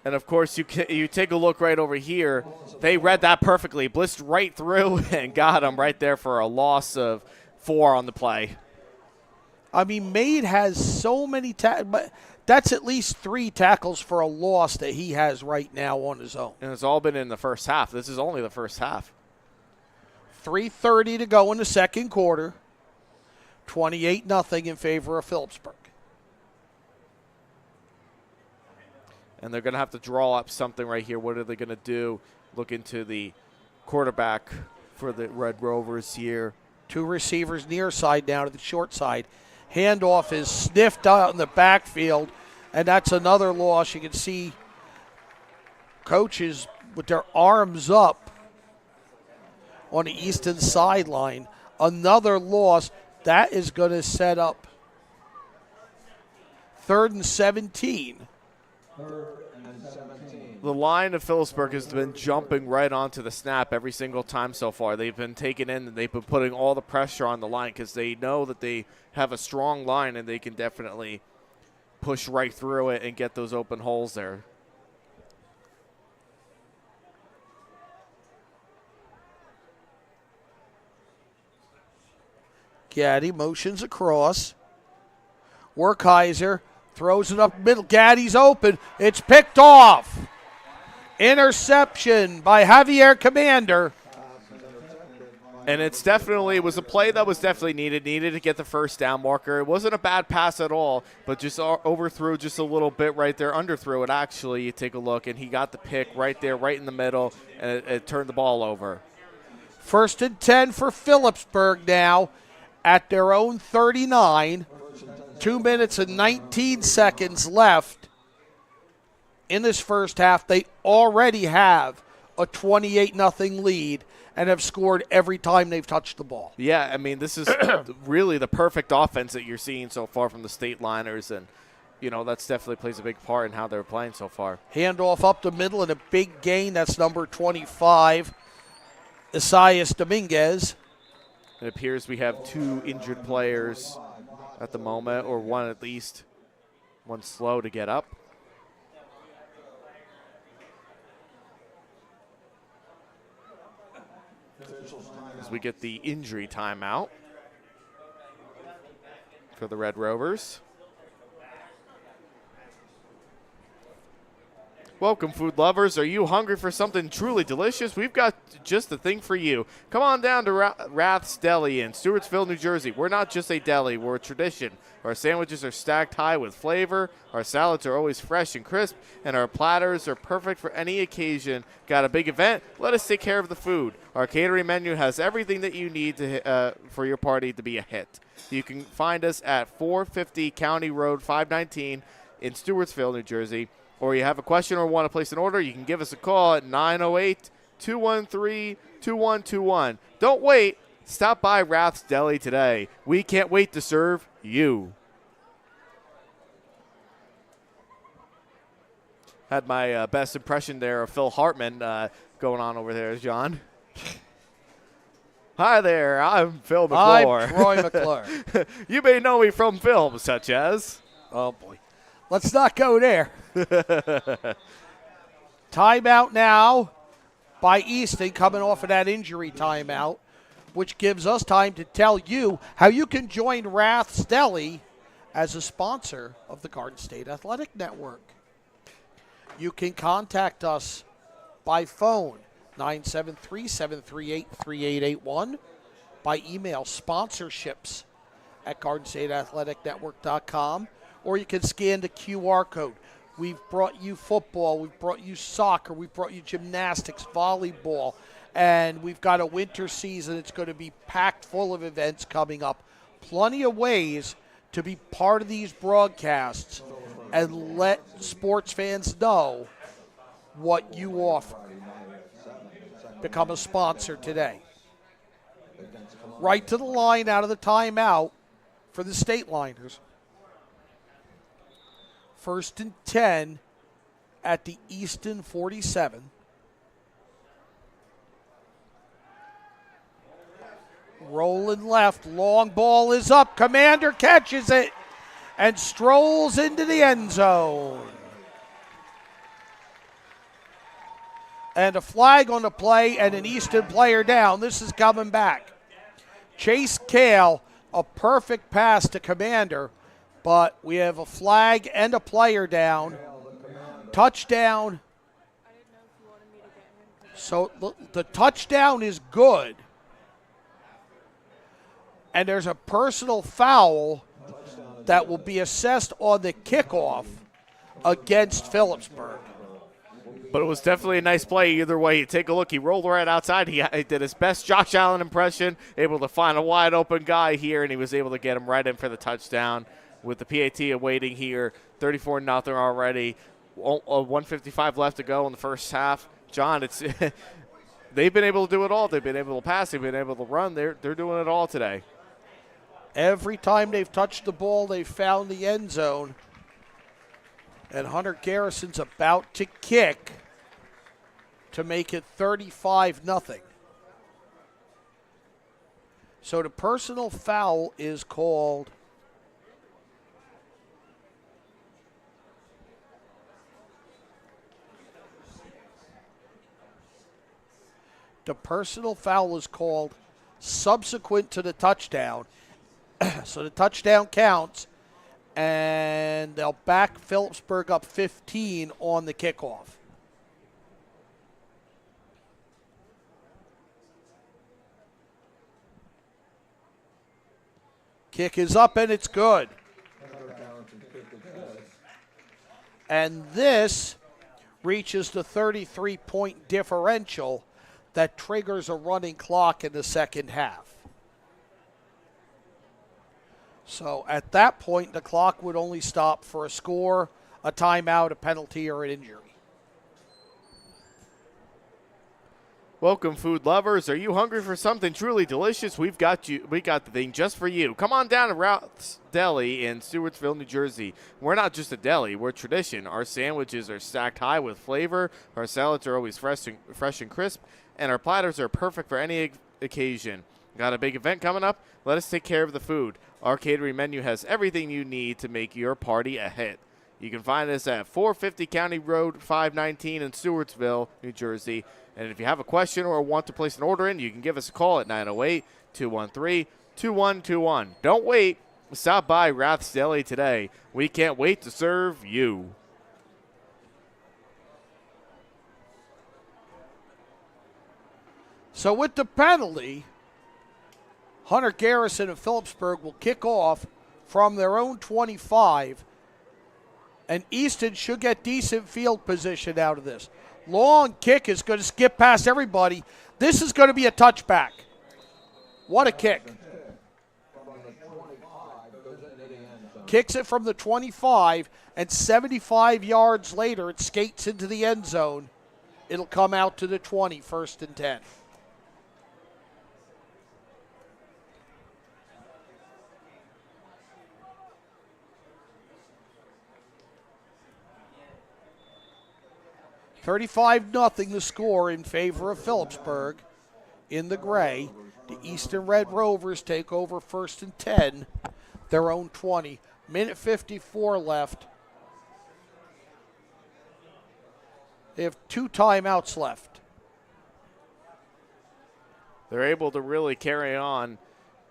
And, of course, you take a look right over here. They read that perfectly, blitzed right through and got him right there for a loss of 4 on the play. I mean, Made has so many tackles, but that's at least 3 tackles for a loss that he has right now on his own. And it's all been in the first half. This is only the first half. 3:30 to go in the second quarter. 28-0 in favor of Phillipsburg. And they're going to have to draw up something right here. What are they going to do? Look into the quarterback for the Red Rovers here. 2 receivers near side now to the short side. Handoff is sniffed out in the backfield, and that's another loss. You can see coaches with their arms up on the Easton sideline. Another loss. That is going to set up 3rd and 17. 3rd and 17. The line of Phillipsburg has been jumping right onto the snap every single time so far. They've been taken in, and they've been putting all the pressure on the line because they know that they have a strong line and they can definitely push right through it and get those open holes there. Gaddy motions across. Werkheiser throws it up middle. Gaddy's open. It's picked off. Interception by Javier Commander. And it was a play that was definitely needed to get the first down marker. It wasn't a bad pass at all, but just overthrew just a little bit right there, underthrew it actually. You take a look, and he got the pick right there, right in the middle, and it turned the ball over. 1st and 10 for Phillipsburg now at their own 39. 2 minutes and 19 seconds left in this first half. They already have a 28-0 lead and have scored every time they've touched the ball. Yeah, I mean, this is really the perfect offense that you're seeing so far from the Stateliners, and, you know, that's definitely plays a big part in how they're playing so far. Handoff up the middle and a big gain. That's number 25, Isaias Dominguez. It appears we have 2 injured players at the moment, or one at least. One slow to get up. As we get the injury timeout for the Red Rovers. Welcome, food lovers. Are you hungry for something truly delicious? We've got just the thing for you. Come on down to Rath's Deli in Stewartsville, New Jersey. We're not just a deli, we're a tradition. Our sandwiches are stacked high with flavor, our salads are always fresh and crisp, and our platters are perfect for any occasion. Got a big event? Let us take care of the food. Our catering menu has everything that you need to for your party to be a hit. You can find us at 450 County Road 519 in Stewartsville, New Jersey. Or you have a question or want to place an order, you can give us a call at 908-213-2121. Don't wait. Stop by Rath's Deli today. We can't wait to serve you. Had my best impression there of Phil Hartman going on over there, John. Hi there, I'm Phil McClure. I'm Troy McClure. You may know me from films such as... Oh, boy. Let's not go there. Timeout now by Easton, coming off of that injury timeout, which gives us time to tell you how you can join Rath's Deli as a sponsor of the Garden State Athletic Network. You can contact us by phone, 973-738-3881, by email, sponsorships@GardenStateAthleticNetwork.com, or you can scan the QR code. We've brought you football, we've brought you soccer, we've brought you gymnastics, volleyball, and we've got a winter season. It's going to be packed full of events coming up. Plenty of ways to be part of these broadcasts and let sports fans know what you offer. Become a sponsor today. Right to the line out of the timeout for the Stateliners. 1st and 10 at the Easton 47. Rolling left, long ball is up. Commander catches it and strolls into the end zone. And a flag on the play and an Easton player down. This is coming back. Chase Kale, a perfect pass to Commander, but we have a flag and a player down. Touchdown. So the touchdown is good. And there's a personal foul that will be assessed on the kickoff against Phillipsburg. But it was definitely a nice play either way. You take a look. He rolled right outside. He did his best Josh Allen impression, able to find a wide open guy here, and he was able to get him right in for the touchdown. With the PAT awaiting here, 34-0 already. 1:55 left to go in the first half. John, it's they've been able to do it all. They've been able to pass. They've been able to run. They're doing it all today. Every time they've touched the ball, they've found the end zone. And Hunter Garrison's about to kick to make it 35-0. So the personal foul is called. The personal foul is called subsequent to the touchdown. So the touchdown counts, and they'll back Phillipsburg up 15 on the kickoff. Kick is up, and it's good. And this reaches the 33-point differential that triggers a running clock in the second half. So at that point, the clock would only stop for a score, a timeout, a penalty, or an injury. Welcome, food lovers. Are you hungry for something truly delicious? We got the thing just for you. Come on down to Rath's Deli in Stewartsville, New Jersey. We're not just a deli, we're tradition. Our sandwiches are stacked high with flavor, our salads are always fresh and crisp, and our platters are perfect for any occasion. Got a big event coming up? Let us take care of the food. Our catering menu has everything you need to make your party a hit. You can find us at 450 County Road 519 in Stewartsville, New Jersey. And if you have a question or want to place an order in, you can give us a call at 908-213-2121. Don't wait. Stop by Rath's Deli today. We can't wait to serve you. So with the penalty, Hunter Garrison and Phillipsburg will kick off from their own 25, and Easton should get decent field position out of this. Long kick is going to skip past everybody. This is going to be a touchback. What a kick. Kicks it from the 25, and 75 yards later, it skates into the end zone. It'll come out to the 20, 1st and 10. 35-0 the score in favor of Phillipsburg in the gray. The Easton Red Rovers take over first and 10, their own 20. Minute 54 left. They have 2 timeouts left. They're able to really carry on.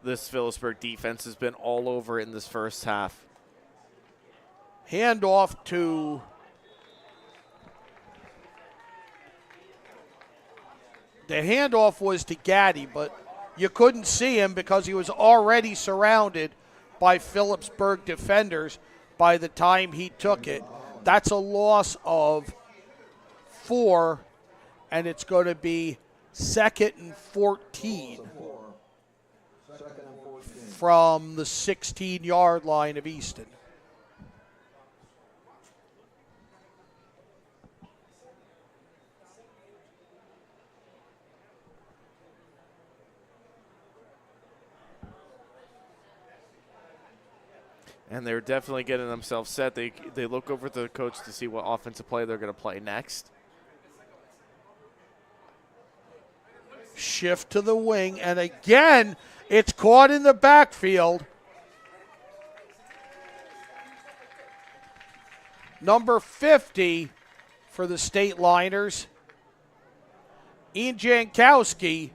This Phillipsburg defense has been all over in this first half. Handoff to the handoff was to Gaddy, but you couldn't see him because he was already surrounded by Phillipsburg defenders by the time he took it. That's a loss of 4, and it's going to be 2nd and 14 from the 16-yard line of Easton. And they're definitely getting themselves set. They look over to the coach to see what offensive play they're going to play next. Shift to the wing, and again, it's caught in the backfield. Number 50 for the Stateliners, Ian Jankowski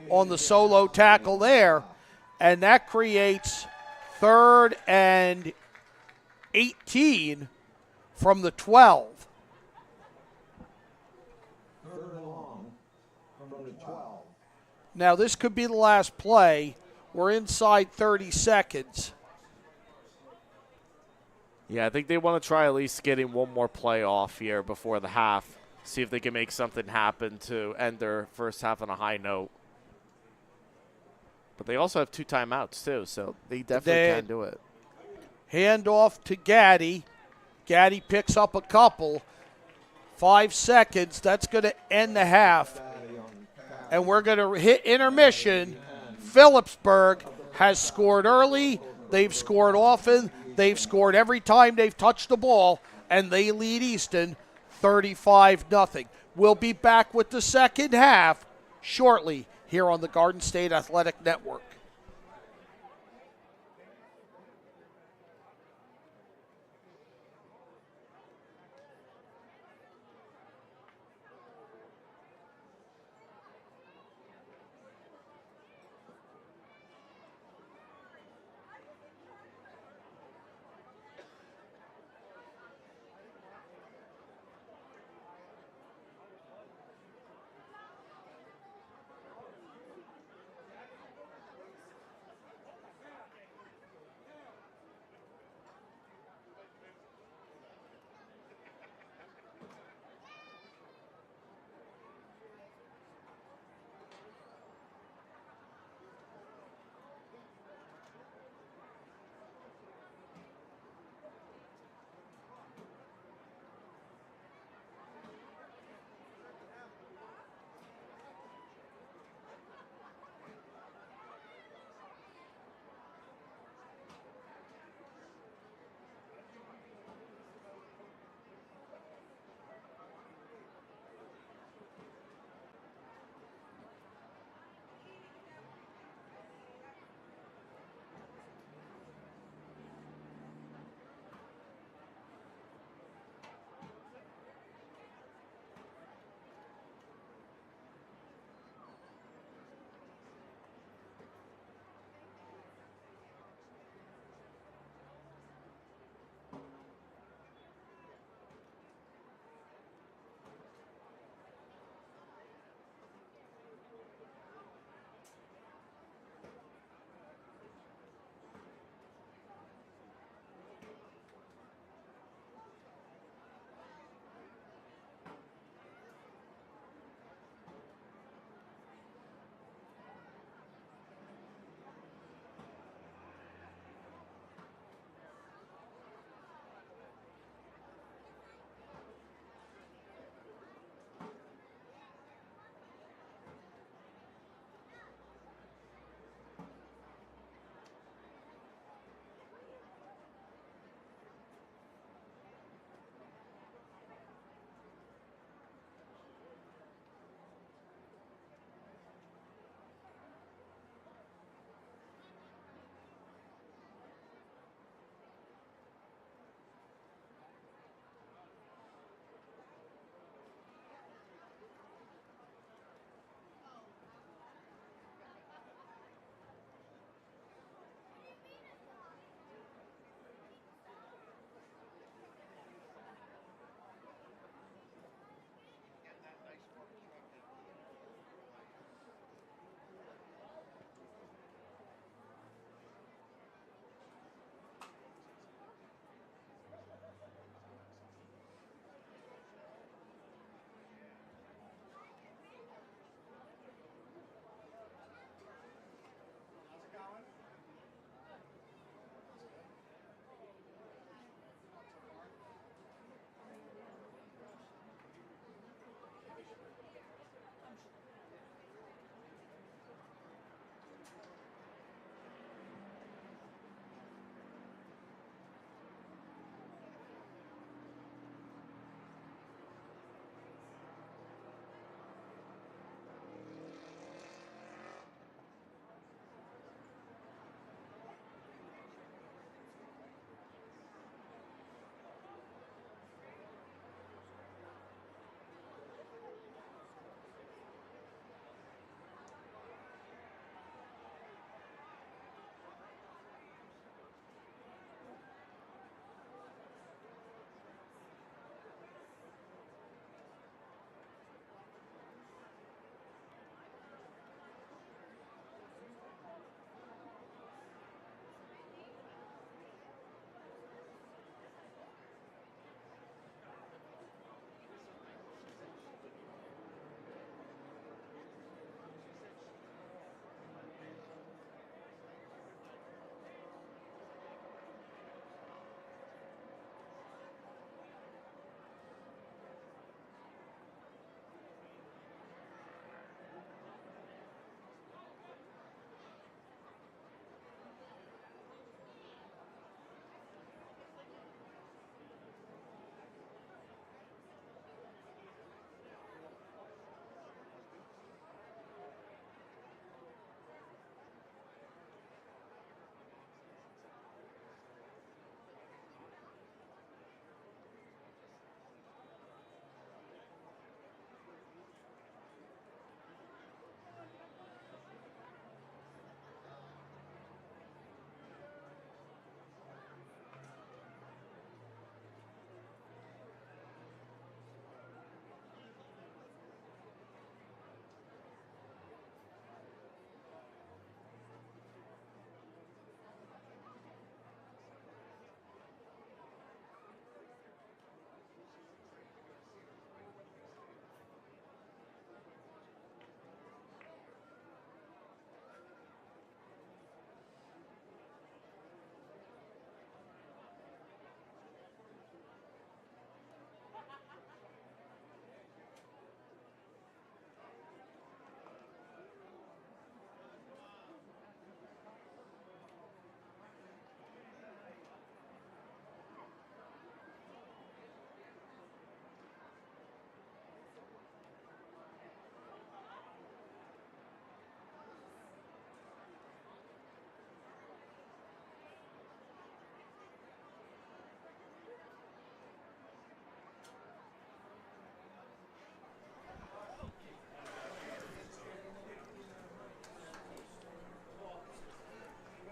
on the solo tackle there, and that creates 3rd and 18 from the 12. Now, this could be the last play. We're inside 30 seconds. Yeah, I think they want to try at least getting one more play off here before the half. See if they can make something happen to end their first half on a high note. But they also have 2 timeouts, too, so they definitely can do it. Handoff to Gaddy. Gaddy picks up a couple. 5 seconds. That's going to end the half. And we're going to hit intermission. Phillipsburg has scored early. They've scored often. They've scored every time they've touched the ball. And they lead Easton 35-0. We'll be back with the second half shortly here on the Garden State Athletic Network.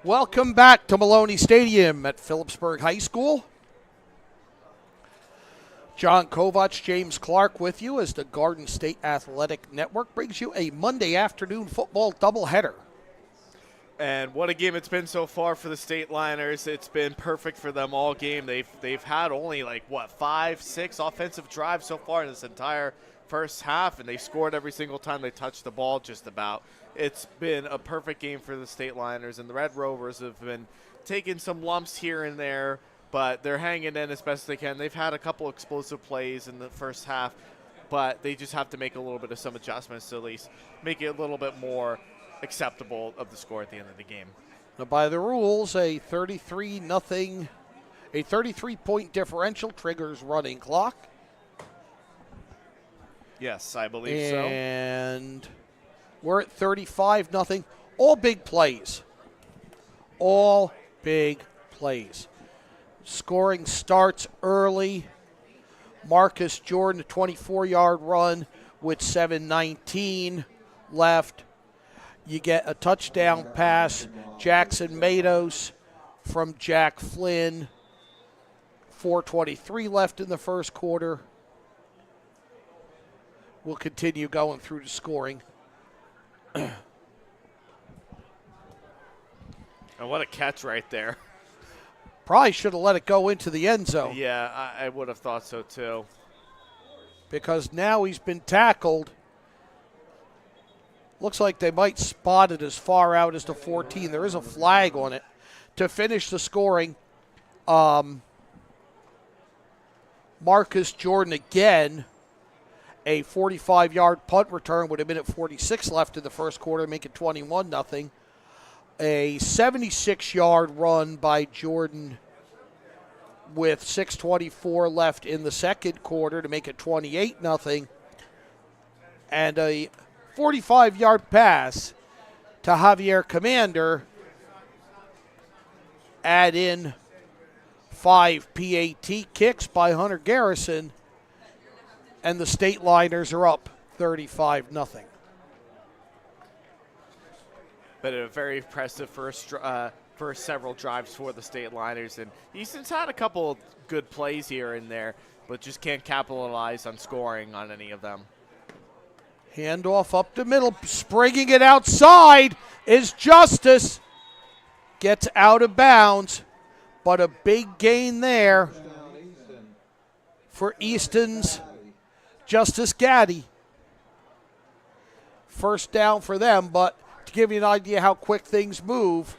Welcome back to Maloney Stadium at Phillipsburg High School. John Kovach, James Clark with you as the Garden State Athletic Network brings you a Monday afternoon football doubleheader. And what a game it's been so far for the Stateliners. It's been perfect for them all game. They've had only 5, 6 offensive drives so far in this entire first half, and they scored every single time they touched the ball just about. It's been a perfect game for the Stateliners, and the Red Rovers have been taking some lumps here and there, but they're hanging in as best they can. They've had a couple explosive plays in the first half, but they just have to make a little bit of some adjustments to at least make it a little bit more acceptable of the score at the end of the game. Now, by the rules, a 33-point differential triggers running clock. Yes, I believe so. And we're at 35-0. All big plays. All big plays. Scoring starts early. Marcus Jordan, a 24-yard run with 7:19 left. You get a touchdown pass. Jackson Matos from Jack Flynn. 4:23 left in the first quarter. We'll continue going through the scoring. And what a catch right there. Probably should have let it go into the end zone. Yeah, I would have thought so too. Because now he's been tackled. Looks like they might spot it as far out as the 14. There is a flag on it. To finish the scoring, Marcus Jordan again, a 45-yard punt return with a minute 46 left in the first quarter, making 21-0. A 76-yard run by Jordan with 6:24 left in the second quarter to make it 28-0. And a 45-yard pass to Javier Commander. Add in 5 PAT kicks by Hunter Garrison, and the Stateliners are up 35-0. But a very impressive first several drives for the Stateliners. And Easton's had a couple good plays here and there, but just can't capitalize on scoring on any of them. Handoff up the middle, springing it outside is Justice. Gets out of bounds, but a big gain there for Easton's Justice Gaddy. First down for them, but to give you an idea how quick things move,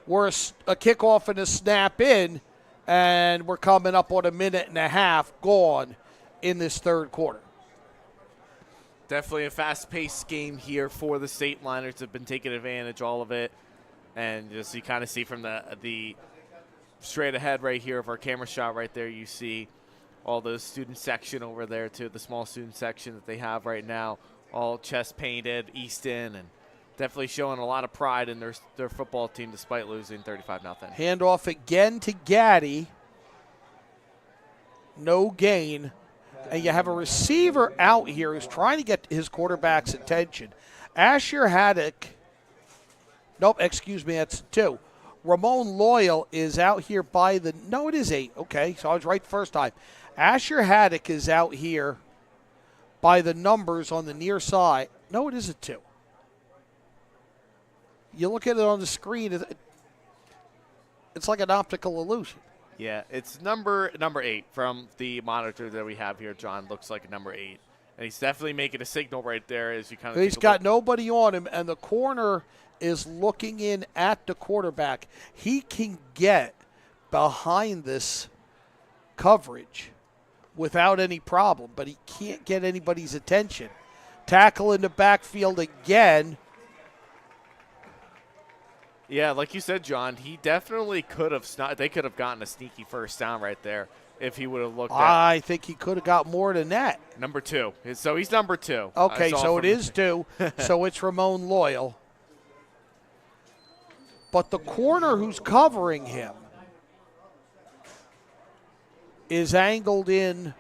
we're a kickoff and a snap in, and we're coming up on a minute and a half gone in this third quarter. Definitely a fast-paced game here for the Stateliners. Have been taking advantage all of it. And just you kind of see from the straight ahead right here of our camera shot right there, you see all the student section over there too, the small student section that they have right now, all chest painted, Easton, and definitely showing a lot of pride in their football team despite losing 35-0. Handoff again to Gaddy. No gain. And you have a receiver out here who's trying to get his quarterback's attention. Asher Haddock. Nope, excuse me, that's 2. Ramon Loyal is out here by the – no, it is 8. Okay, so I was right the first time. Asher Haddock is out here by the numbers on the near side. No, it is a 2. You look at it on the screen, it's like an optical illusion. Yeah, it's number 8 from the monitor that we have here, John. Looks like a number 8. And he's definitely making a signal right there as you kind of. He's got nobody on him, and the corner is looking in at the quarterback. He can get behind this coverage without any problem, but he can't get anybody's attention. Tackle in the backfield again. Yeah, like you said, John, he definitely could have they could have gotten a sneaky first down right there if he would have looked at. I think he could have got more than that. Number 2. So he's number 2. Okay, so it is 2. So it's Ramon Loyal. But the corner who's covering him is angled in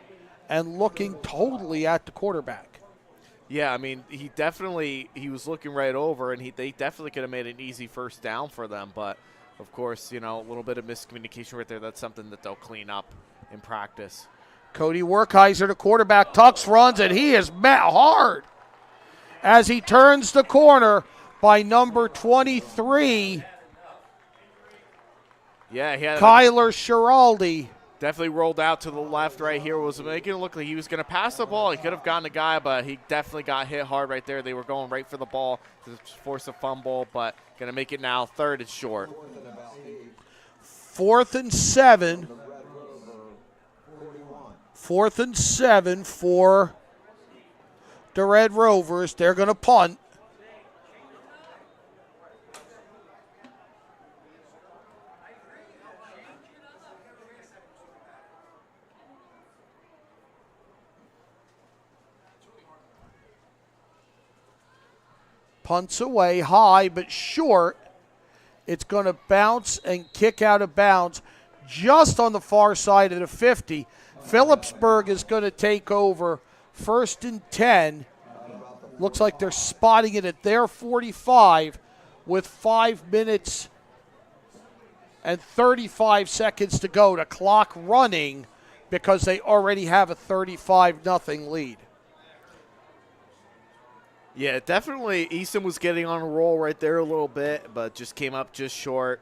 and looking totally at the quarterback. Yeah, I mean, he was looking right over, and they definitely could have made an easy first down for them. But, of course, a little bit of miscommunication right there. That's something that they'll clean up in practice. Cody Werkheiser, the quarterback, tucks, runs, and he is met hard as he turns the corner by number 23, Yeah, he had Kyler Schiraldi. definitely rolled out to the left right here. Was making it look like he was going to pass the ball. He could have gotten a guy, but he definitely got hit hard right there. They were going right for the ball to force a fumble, but going to make it now 3rd and short. 4th and 7. 4th and 7 for the Red Rovers. They're going to punt. Punts away high but short. It's going to bounce and kick out of bounds just on the far side of the 50. Phillipsburg is going to take over 1st and 10. Looks like they're spotting it at their 45 with 5 minutes and 35 seconds to go. The clock running because they already have a 35-0 lead. Yeah, definitely Easton was getting on a roll right there a little bit, but just came up just short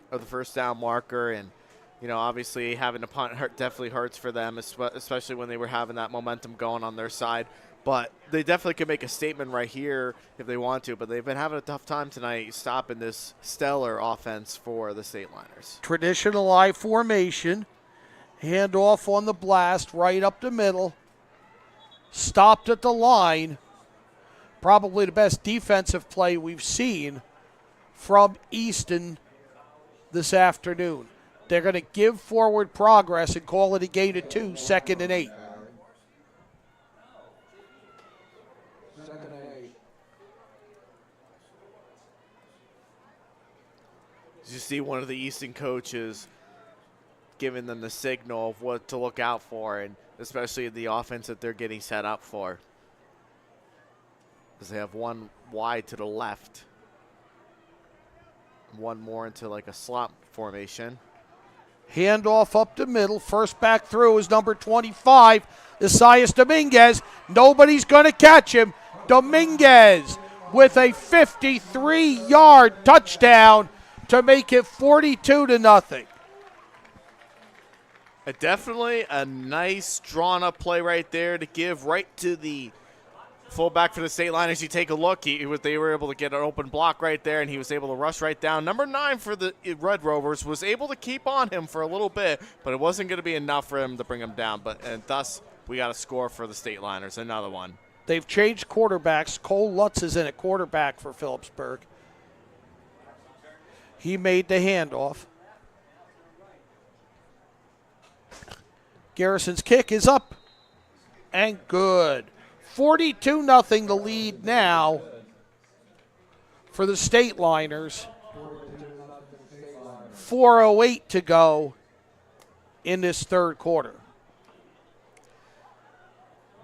of the first down marker. And, obviously having to punt definitely hurts for them, especially when they were having that momentum going on their side. But they definitely could make a statement right here if they want to, but they've been having a tough time tonight stopping this stellar offense for the Stateliners. Traditional I formation. Handoff on the blast, right up the middle. Stopped at the line. Probably the best defensive play we've seen from Easton this afternoon. They're going to give forward progress and call it a gain of 2, 2nd and 8. You see one of the Easton coaches giving them the signal of what to look out for, and especially the offense that they're getting set up for. Because they have one wide to the left, one more into like a slot formation. Handoff up the middle. First back through is number 25, Isaias Dominguez. Nobody's going to catch him. Dominguez with a 53-yard touchdown to make it 42-0. Definitely a nice drawn-up play right there to give right to the fullback for the Stateliners. You take a look. They were able to get an open block right there, and he was able to rush right down. Number 9 for the Red Rovers was able to keep on him for a little bit, but it wasn't going to be enough for him to bring him down. And thus, we got a score for the Stateliners, another one. They've changed quarterbacks. Cole Lutz is in at quarterback for Phillipsburg. He made the handoff. Garrison's kick is up and good. 42-0 the lead now for the Stateliners. 4:08 to go in this third quarter.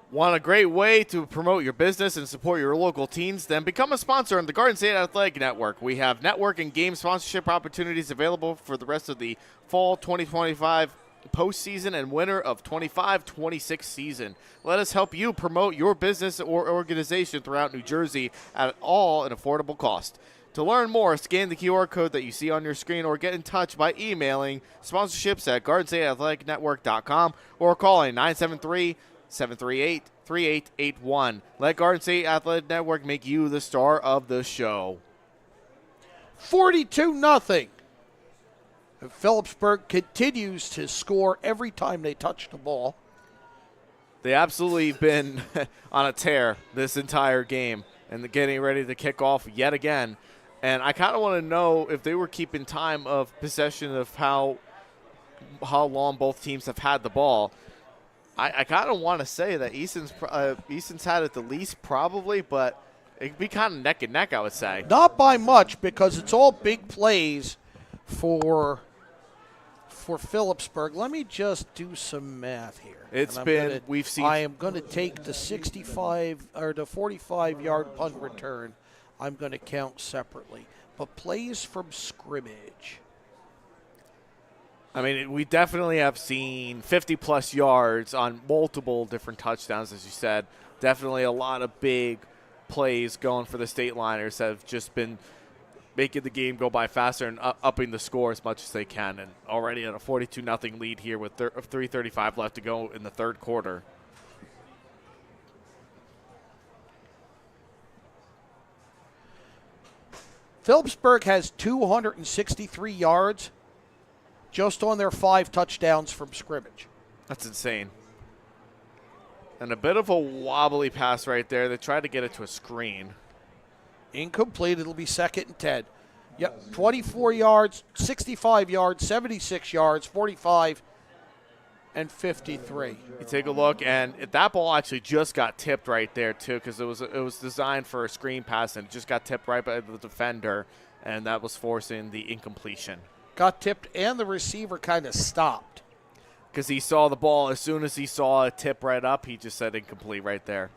Want a great way to promote your business and support your local teams? Then become a sponsor on the Garden State Athletic Network. We have network and game sponsorship opportunities available for the rest of the fall 2025 postseason and winter of 25-26 season. Let us help you promote your business or organization throughout New Jersey at all an affordable cost. To learn more, scan the QR code that you see on your screen or get in touch by emailing sponsorships@GardenStateAthleticNetwork.com or calling 973-738-3881. Let Garden State Athletic Network make you the star of the show. 42-0. And Phillipsburg continues to score every time they touch the ball. They absolutely been on a tear this entire game and they're getting ready to kick off yet again. And I kind of want to know if they were keeping time of possession of how long both teams have had the ball. I kind of want to say that Easton's had it the least probably, but it'd be kind of neck and neck, I would say. Not by much because it's all big plays for for Phillipsburg. Let me just do some math here. I am going to take the 65 or the 45-yard punt return. I'm going to count separately. But plays from scrimmage. I mean, we definitely have seen 50-plus yards on multiple different touchdowns, as you said. Definitely a lot of big plays going for the Stateliners that have just been making the game go by faster and upping the score as much as they can. And already at a 42-0 lead here with 3:35 left to go in the third quarter. Phillipsburg has 263 yards just on their 5 touchdowns from scrimmage. That's insane. And a bit of a wobbly pass right there. They tried to get it to a screen. Incomplete. It'll be 2nd and 10. Yep, 24 yards, 65 yards, 76 yards, 45, and 53. You take a look, and that ball actually just got tipped right there, too, because it was designed for a screen pass, and it just got tipped right by the defender, and that was forcing the incompletion. Got tipped, and the receiver kind of stopped. Because he saw the ball. As soon as he saw it tip right up, he just said incomplete right there.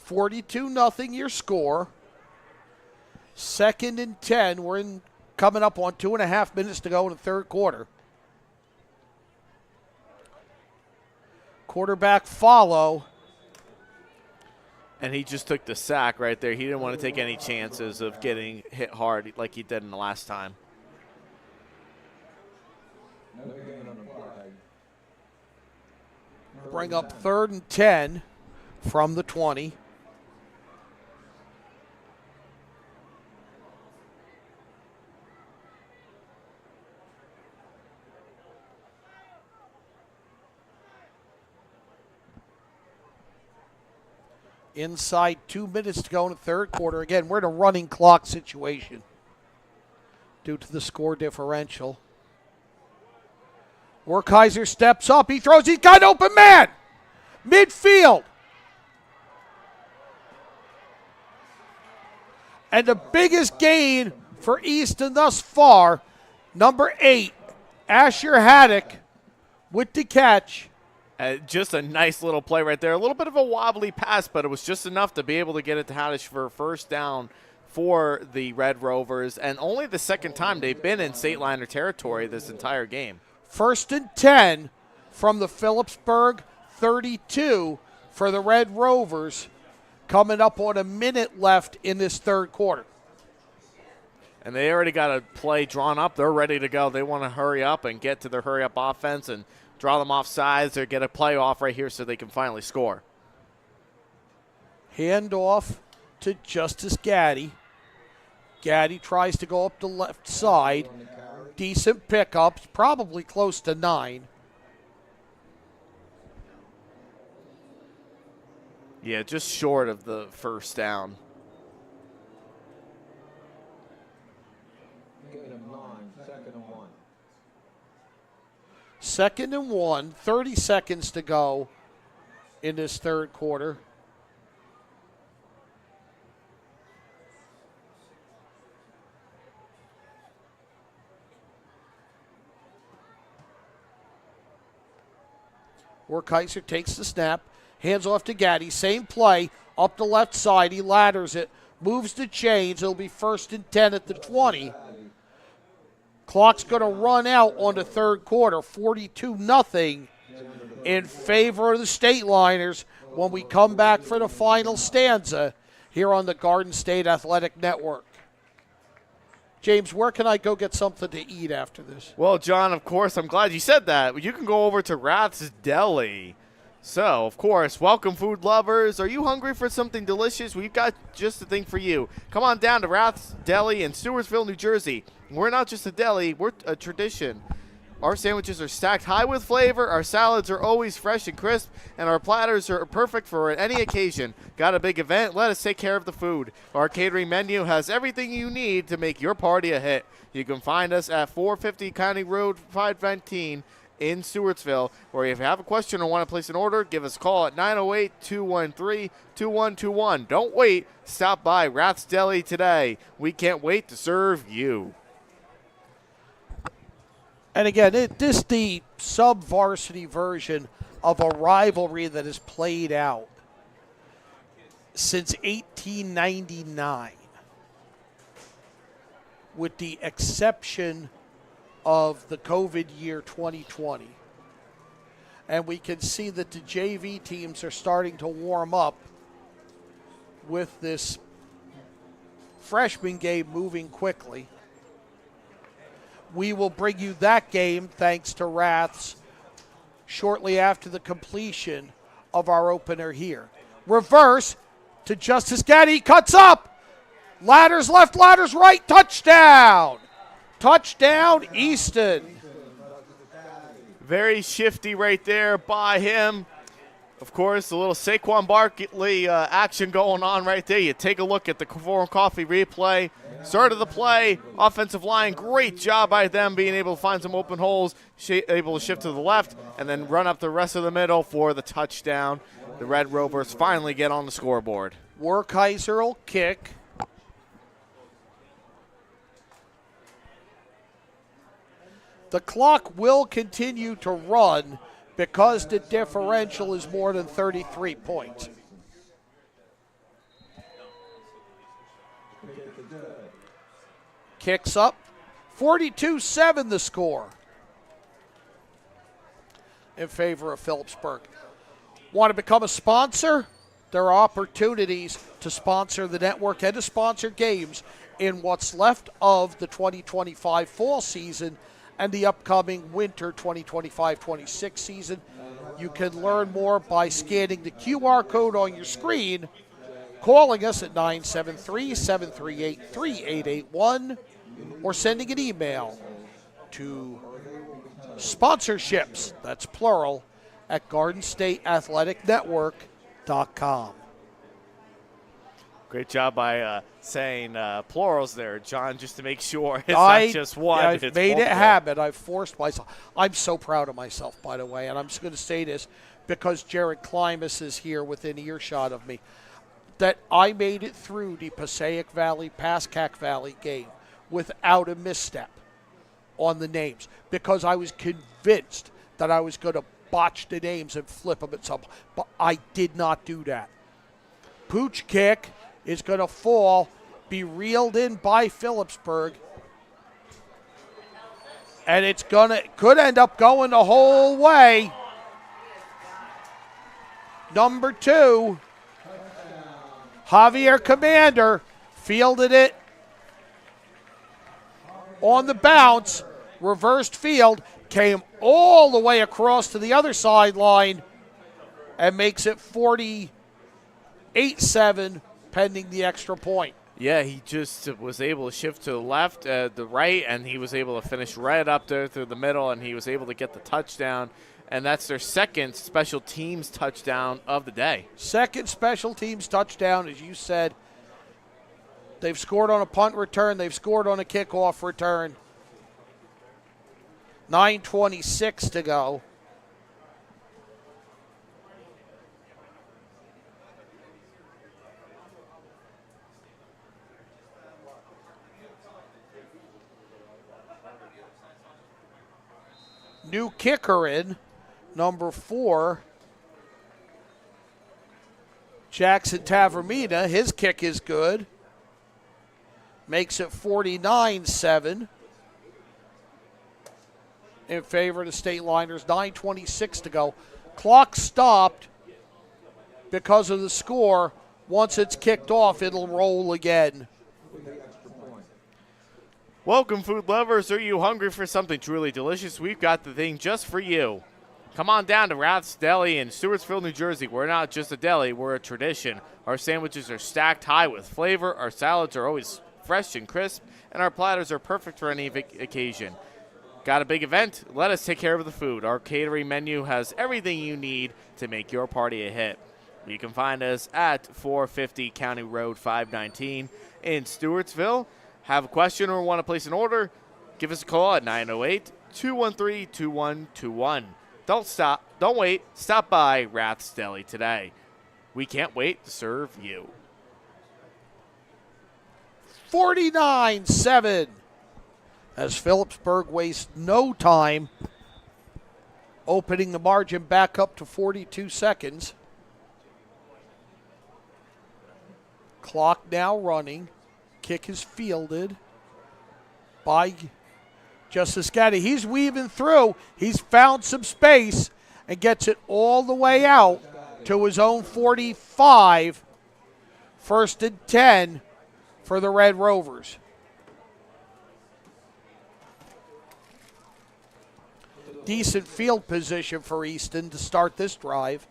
42-0 your score. 2nd and 10. We're coming up on 2.5 minutes to go in the third quarter. Quarterback follow. And he just took the sack right there. He didn't want to take any chances of getting hit hard like he did in the last time. Bring up 3rd and 10 from the 20. Inside 2 minutes to go in the third quarter. Again, we're in a running clock situation due to the score differential. Werkheiser steps up. He throws. He's got an open man. Midfield. And the biggest gain for Easton thus far, number 8, Asher Haddock with the catch. Just a nice little play right there. A little bit of a wobbly pass, but it was just enough to be able to get it to Haddish for a first down for the Red Rovers. And only the second time they've been in Stateliner territory this entire game. 1st and 10 from the Phillipsburg 32 for the Red Rovers, coming up on a minute left in this third quarter. And they already got a play drawn up. They're ready to go. They want to hurry up and get to their hurry-up offense and draw them off sides or get a play off right here so they can finally score. Hand off to Justice Gaddy. Gaddy tries to go up the left side. Decent pickups, probably close to 9. Yeah, just short of the first down. Second and 1, 30 seconds to go in this third quarter. Werkheiser takes the snap, hands off to Gaddy. Same play, up the left side. He ladders it, moves the chains. It'll be 1st and 10 at the 20. Clock's going to run out on the third quarter, 42-0 in favor of the Stateliners when we come back for the final stanza here on the Garden State Athletic Network. James, where can I go get something to eat after this? Well, John, of course, I'm glad you said that. You can go over to Rath's Deli. So, of course, welcome food lovers. Are you hungry for something delicious? We've got just the thing for you. Come on down to Rath's Deli in Stewartsville, New Jersey. We're not just a deli, we're a tradition. Our sandwiches are stacked high with flavor, our salads are always fresh and crisp, and our platters are perfect for any occasion. Got a big event? Let us take care of the food. Our catering menu has everything you need to make your party a hit. You can find us at 450 County Road 519 in Stewartsville, where if you have a question or want to place an order, give us a call at 908-213-2121. Don't wait. Stop by Rath's Deli today. We can't wait to serve you. And again, this is the sub-varsity version of a rivalry that has played out since 1899, with the exception of the COVID year 2020. And we can see that the JV teams are starting to warm up with this freshman game moving quickly. We will bring you that game, thanks to Rath's, shortly after the completion of our opener here. Reverse to Justice Getty, cuts up. Ladders left, ladders right, touchdown. Touchdown, Easton. Very shifty right there by him. Of course, a little Saquon Barkley action going on right there. You take a look at the Forum Coffee replay. Start of the play, offensive line, great job by them being able to find some open holes, able to shift to the left, and then run up the rest of the middle for the touchdown. The Red Rovers finally get on the scoreboard. Werkheiser will kick. The clock will continue to run because the differential is more than 33 points. Kicks up. 42-7 the score in favor of Phillipsburg. Want to become a sponsor? There are opportunities to sponsor the network and to sponsor games in what's left of the 2025 fall season and the upcoming winter 2025-26 season. You can learn more by scanning the QR code on your screen, calling us at 973-738-3881, or sending an email to sponsorships, that's plural, at GardenStateAthleticNetwork.com. Great job by saying plurals there, John, just to make sure it's not just one. I've made it habit. I've forced myself. I'm so proud of myself, by the way, and I'm just going to say this because Jared Klimas is here within earshot of me, that I made it through the Passaic Valley, Pascack Valley game without a misstep on the names because I was convinced that I was going to botch the names and flip them at some point, but I did not do that. Pooch kick is going to fall, be reeled in by Phillipsburg, and it's could end up going the whole way. Number 2, Javier Commander fielded it on the bounce, reversed field, came all the way across to the other sideline, and makes it 48-7 pending the extra point. Yeah, he just was able to shift to the left, the right, and he was able to finish right up there through the middle, and he was able to get the touchdown. And that's their second special teams touchdown of the day. Second special teams touchdown, as you said. They've scored on a punt return. They've scored on a kickoff return. 9:26 to go. New kicker in, number 4, Jackson Tavermina. His kick is good. Makes it 49-7 in favor of the Stateliners. 9:26 to go. Clock stopped because of the score. Once it's kicked off, it'll roll again. Welcome, food lovers. Are you hungry for something truly delicious? We've got the thing just for you. Come on down to Rath's Deli in Stewartsville, New Jersey. We're not just a deli, we're a tradition. Our sandwiches are stacked high with flavor, our salads are always fresh and crisp, and our platters are perfect for any occasion. Got a big event? Let us take care of the food. Our catering menu has everything you need to make your party a hit. You can find us at 450 County Road 519 in Stewartsville. Have a question or want to place an order? Give us a call at 213-2121. Don't wait. Stop by Rath's Deli today. We can't wait to serve you. 49-7 as Phillipsburg wastes no time, opening the margin back up to 42 seconds. Clock now running. Kick is fielded by Justice Gaddy. He's weaving through. He's found some space and gets it all the way out to his own 45. First and 10 for the Red Rovers. Decent field position for Easton to start this drive.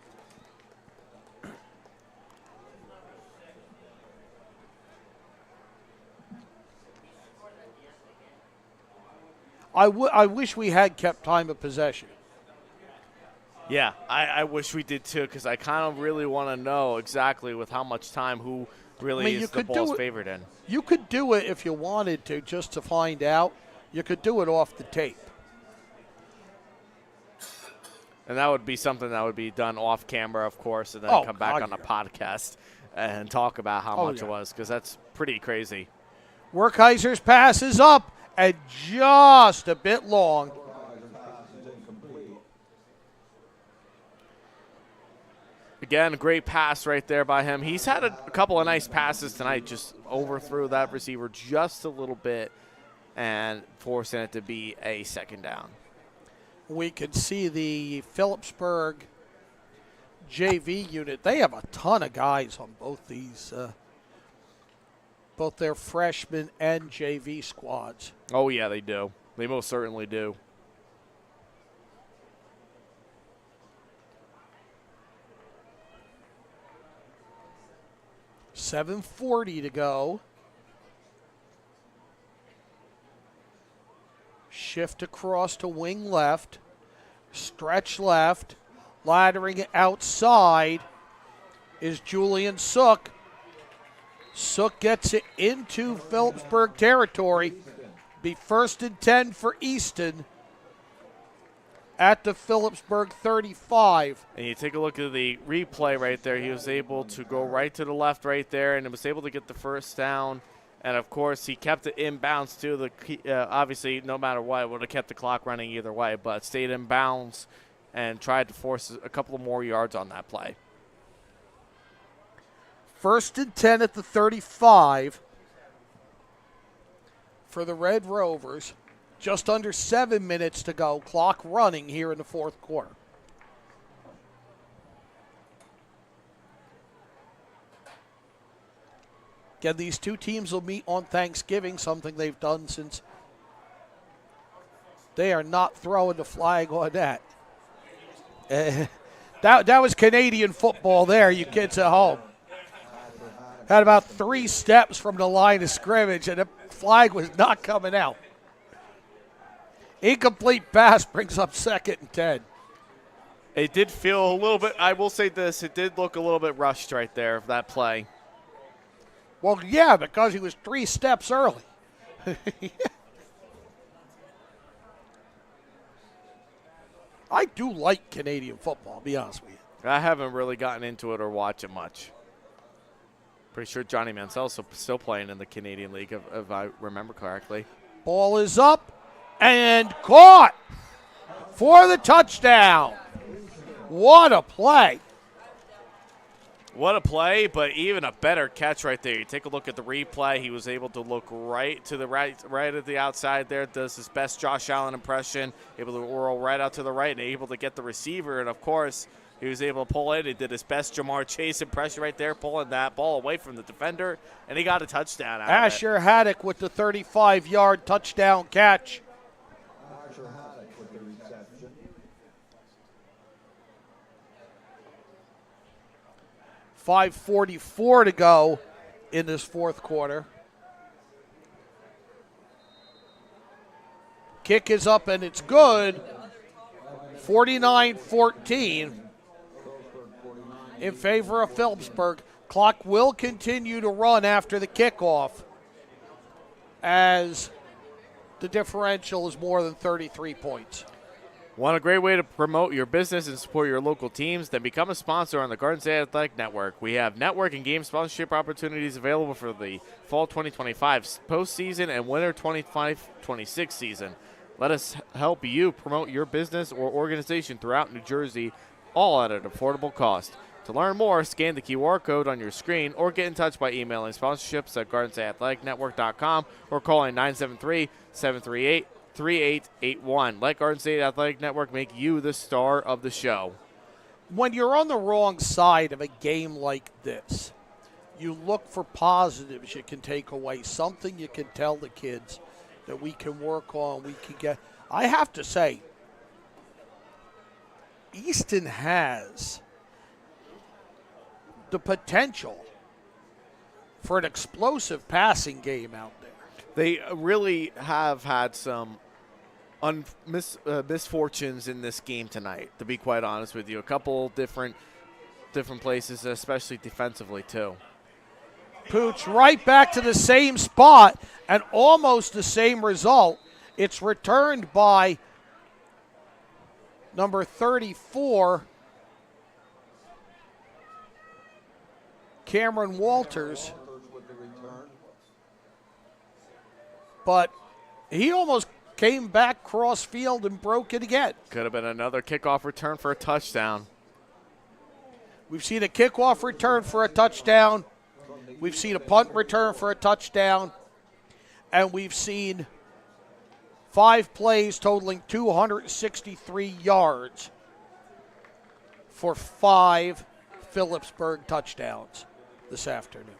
I wish we had kept time of possession. Yeah, I wish we did too, because I kind of really want to know exactly with how much time who really is the ball's favored in. You could do it if you wanted to, just to find out. You could do it off the tape. And that would be something that would be done off camera, of course, and then come back on a podcast and talk about how much it was, because that's pretty crazy. Werkheiser's pass is up and just a bit long. Again, a great pass right there by him. He's had a couple of nice passes tonight, just overthrew that receiver just a little bit and forcing it to be a second down. We can see the Phillipsburg JV unit. They have a ton of guys on both these, both their freshman and JV squads. Oh, yeah, they do. They most certainly do. $7:40 to go. Shift across to wing left. Stretch left. Laddering outside is Julian Sook. Sook gets it into Phillipsburg territory. Be first and 10 for Easton at the Phillipsburg 35. And you take a look at the replay right there. He was able to go right to the left right there and was able to get the first down. And, of course, he kept it in bounds, too. Obviously, no matter what, it would have kept the clock running either way, but stayed in bounds and tried to force a couple of more yards on that play. First and 10 at the 35 for the Red Rovers. Just under 7 minutes to go. Clock running here in the fourth quarter. Again, these two teams will meet on Thanksgiving, something they've done since. They are not throwing the flag on that. That was Canadian football there, you kids at home. Had about 3 steps from the line of scrimmage, and the flag was not coming out. Incomplete pass brings up second and 10. It did feel a little bit, I will say this, it did look a little bit rushed right there, that play. Well, yeah, because he was 3 steps early. I do like Canadian football, I'll be honest with you. I haven't really gotten into it or watched it much. Pretty sure Johnny Mansell's still playing in the Canadian League, if I remember correctly. Ball is up and caught for the touchdown. What a play. What a play, but even a better catch right there. You take a look at the replay. He was able to look right to the right at the outside there. Does his best Josh Allen impression. Able to roll right out to the right and able to get the receiver. And, of course, he was able to pull it. He did his best Jamar Chase impression right there, pulling that ball away from the defender. And he got a touchdown out of it. Asher Haddock with the 35-yard touchdown catch. Asher Haddock with the reception. 5:44 to go in this fourth quarter. Kick is up and it's good. 49-14 in favor of Phillipsburg. Clock will continue to run after the kickoff as the differential is more than 33 points. Want a great way to promote your business and support your local teams? Then become a sponsor on the Garden State Athletic Network. We have network and game sponsorship opportunities available for the fall 2025 postseason and winter 25-26 season. Let us help you promote your business or organization throughout New Jersey, all at an affordable cost. To learn more, scan the QR code on your screen or get in touch by emailing sponsorships at GardenStateAthleticNetwork.com or calling 973-738-3881. Let Garden State Athletic Network make you the star of the show. When you're on the wrong side of a game like this, you look for positives you can take away, something you can tell the kids that we can work on, we can get. I have to say, Easton has the potential for an explosive passing game out there. They really have had some misfortunes in this game tonight, to be quite honest with you. A couple different places, especially defensively, too. Pooch right back to the same spot and almost the same result. It's returned by number 34, Cameron Walters. But he almost came back cross field and broke it again. Could have been another kickoff return for a touchdown. We've seen a kickoff return for a touchdown. We've seen a punt return for a touchdown. And we've seen 5 plays totaling 263 yards for 5 Phillipsburg touchdowns this afternoon.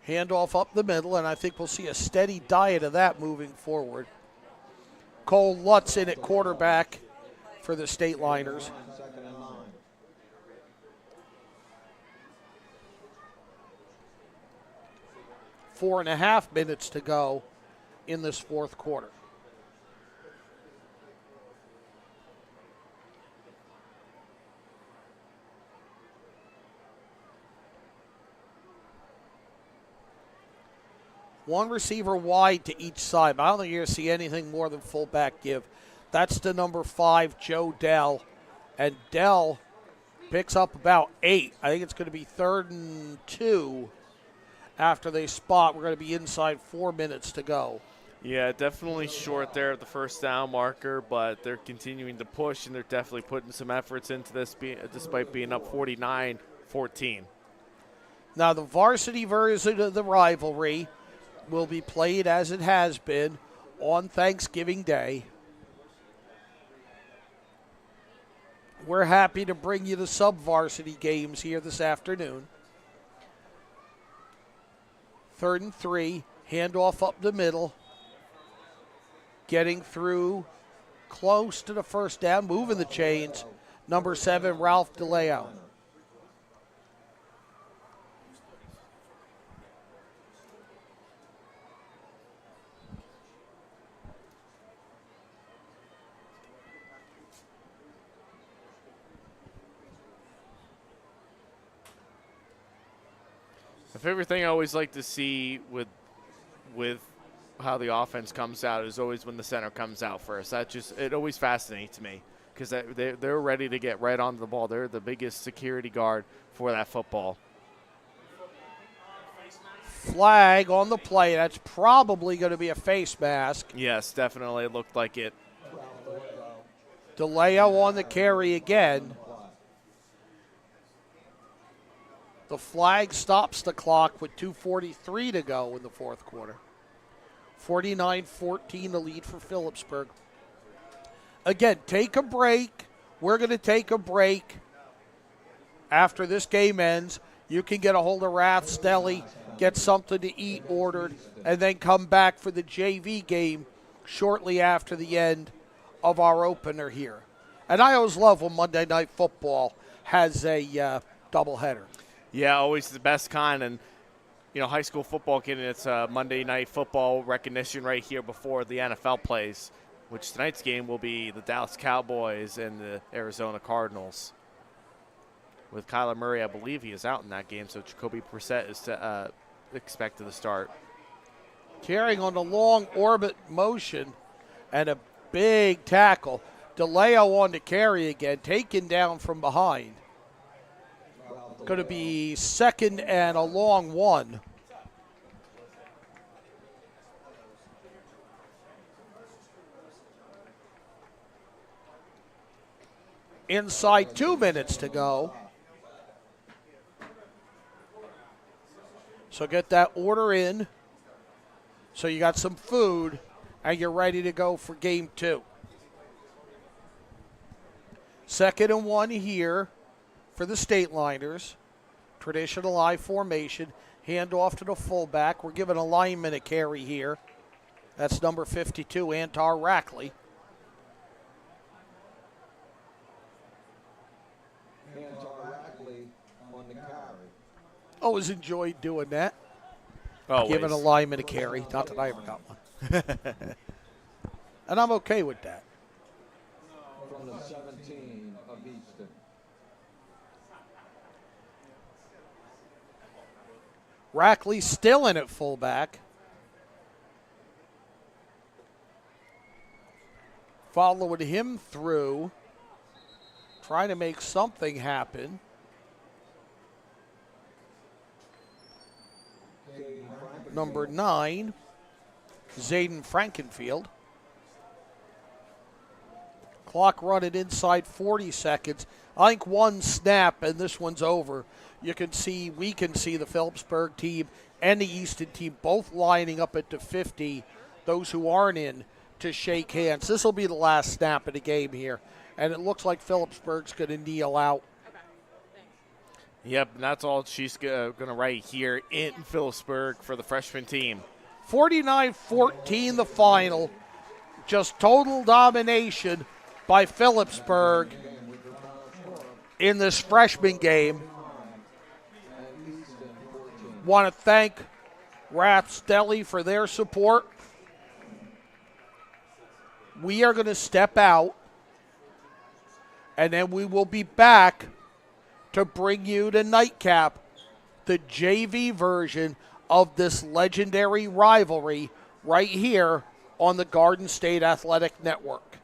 Handoff up the middle, and I think we'll see a steady diet of that moving forward. Cole Lutz in at quarterback for the Stateliners. 4.5 minutes to go in this fourth quarter. One receiver wide to each side. I don't think you're going to see anything more than fullback give. That's the number 5, Joe Dell. And Dell picks up about 8. I think it's going to be 3rd and 2 after they spot. We're going to be inside 4 minutes to go. Yeah, definitely short there at the first down marker, but they're continuing to push, and they're definitely putting some efforts into this despite being up 49-14. Now, the varsity version of the rivalry will be played as it has been on Thanksgiving Day. We're happy to bring you the sub-varsity games here this afternoon. 3rd and 3, handoff up the middle. Getting through close to the first down, moving the chains. Number 7, Ralph DeLeo. My favorite thing I always like to see with how the offense comes out is always when the center comes out first. It always fascinates me because they're ready to get right onto the ball. They're the biggest security guard for that football. Flag on the play. That's probably going to be a face mask. Yes, definitely. It looked like it. DeLeo on the carry again. The flag stops the clock with 2:43 to go in the fourth quarter. 49-14 the lead for Phillipsburg. Again, take a break. We're going to take a break after this game ends. You can get a hold of Rath's Deli, get something to eat ordered, and then come back for the JV game shortly after the end of our opener here. And I always love when Monday Night Football has a doubleheader. Yeah, always the best kind. And, you know, high school football getting its Monday Night Football recognition right here before the NFL plays, which tonight's game will be the Dallas Cowboys and the Arizona Cardinals. with Kyler Murray. I believe he is out in that game, so Jacoby Brissett is expected to start. Carrying on the long orbit motion and a big tackle. DeLeo on the carry again, taken down from behind. Going to be second and a long one. Inside 2 minutes to go. So get that order in. So you got some food and you're ready to go for game 2. Second and 1 here for the Stateliners. Traditional I formation. Hand off to the fullback. We're giving a lineman a carry here. That's number 52, Antar Rackley. On the carry. Always enjoyed doing that. Always. Giving a lineman a carry. Not that I ever got one. And I'm okay with that. From the 17 of Easton. Rackley still in at fullback. Following him through. Trying to make something happen. Number 9, Zayden Frankenfield. Clock running inside 40 seconds. I think one snap and this one's over. We can see the Phillipsburg team and the Easton team both lining up at the 50. Those who aren't in to shake hands. This will be the last snap of the game here. And it looks like Phillipsburg's going to kneel out. Yep, and that's all she's going to write here in Phillipsburg for the freshman team. 49-14 the final. Just total domination by Phillipsburg in this freshman game. Want to thank Rath's Deli for their support. We are going to step out, and then we will be back to bring you the nightcap, the JV version of this legendary rivalry right here on the Garden State Athletic Network.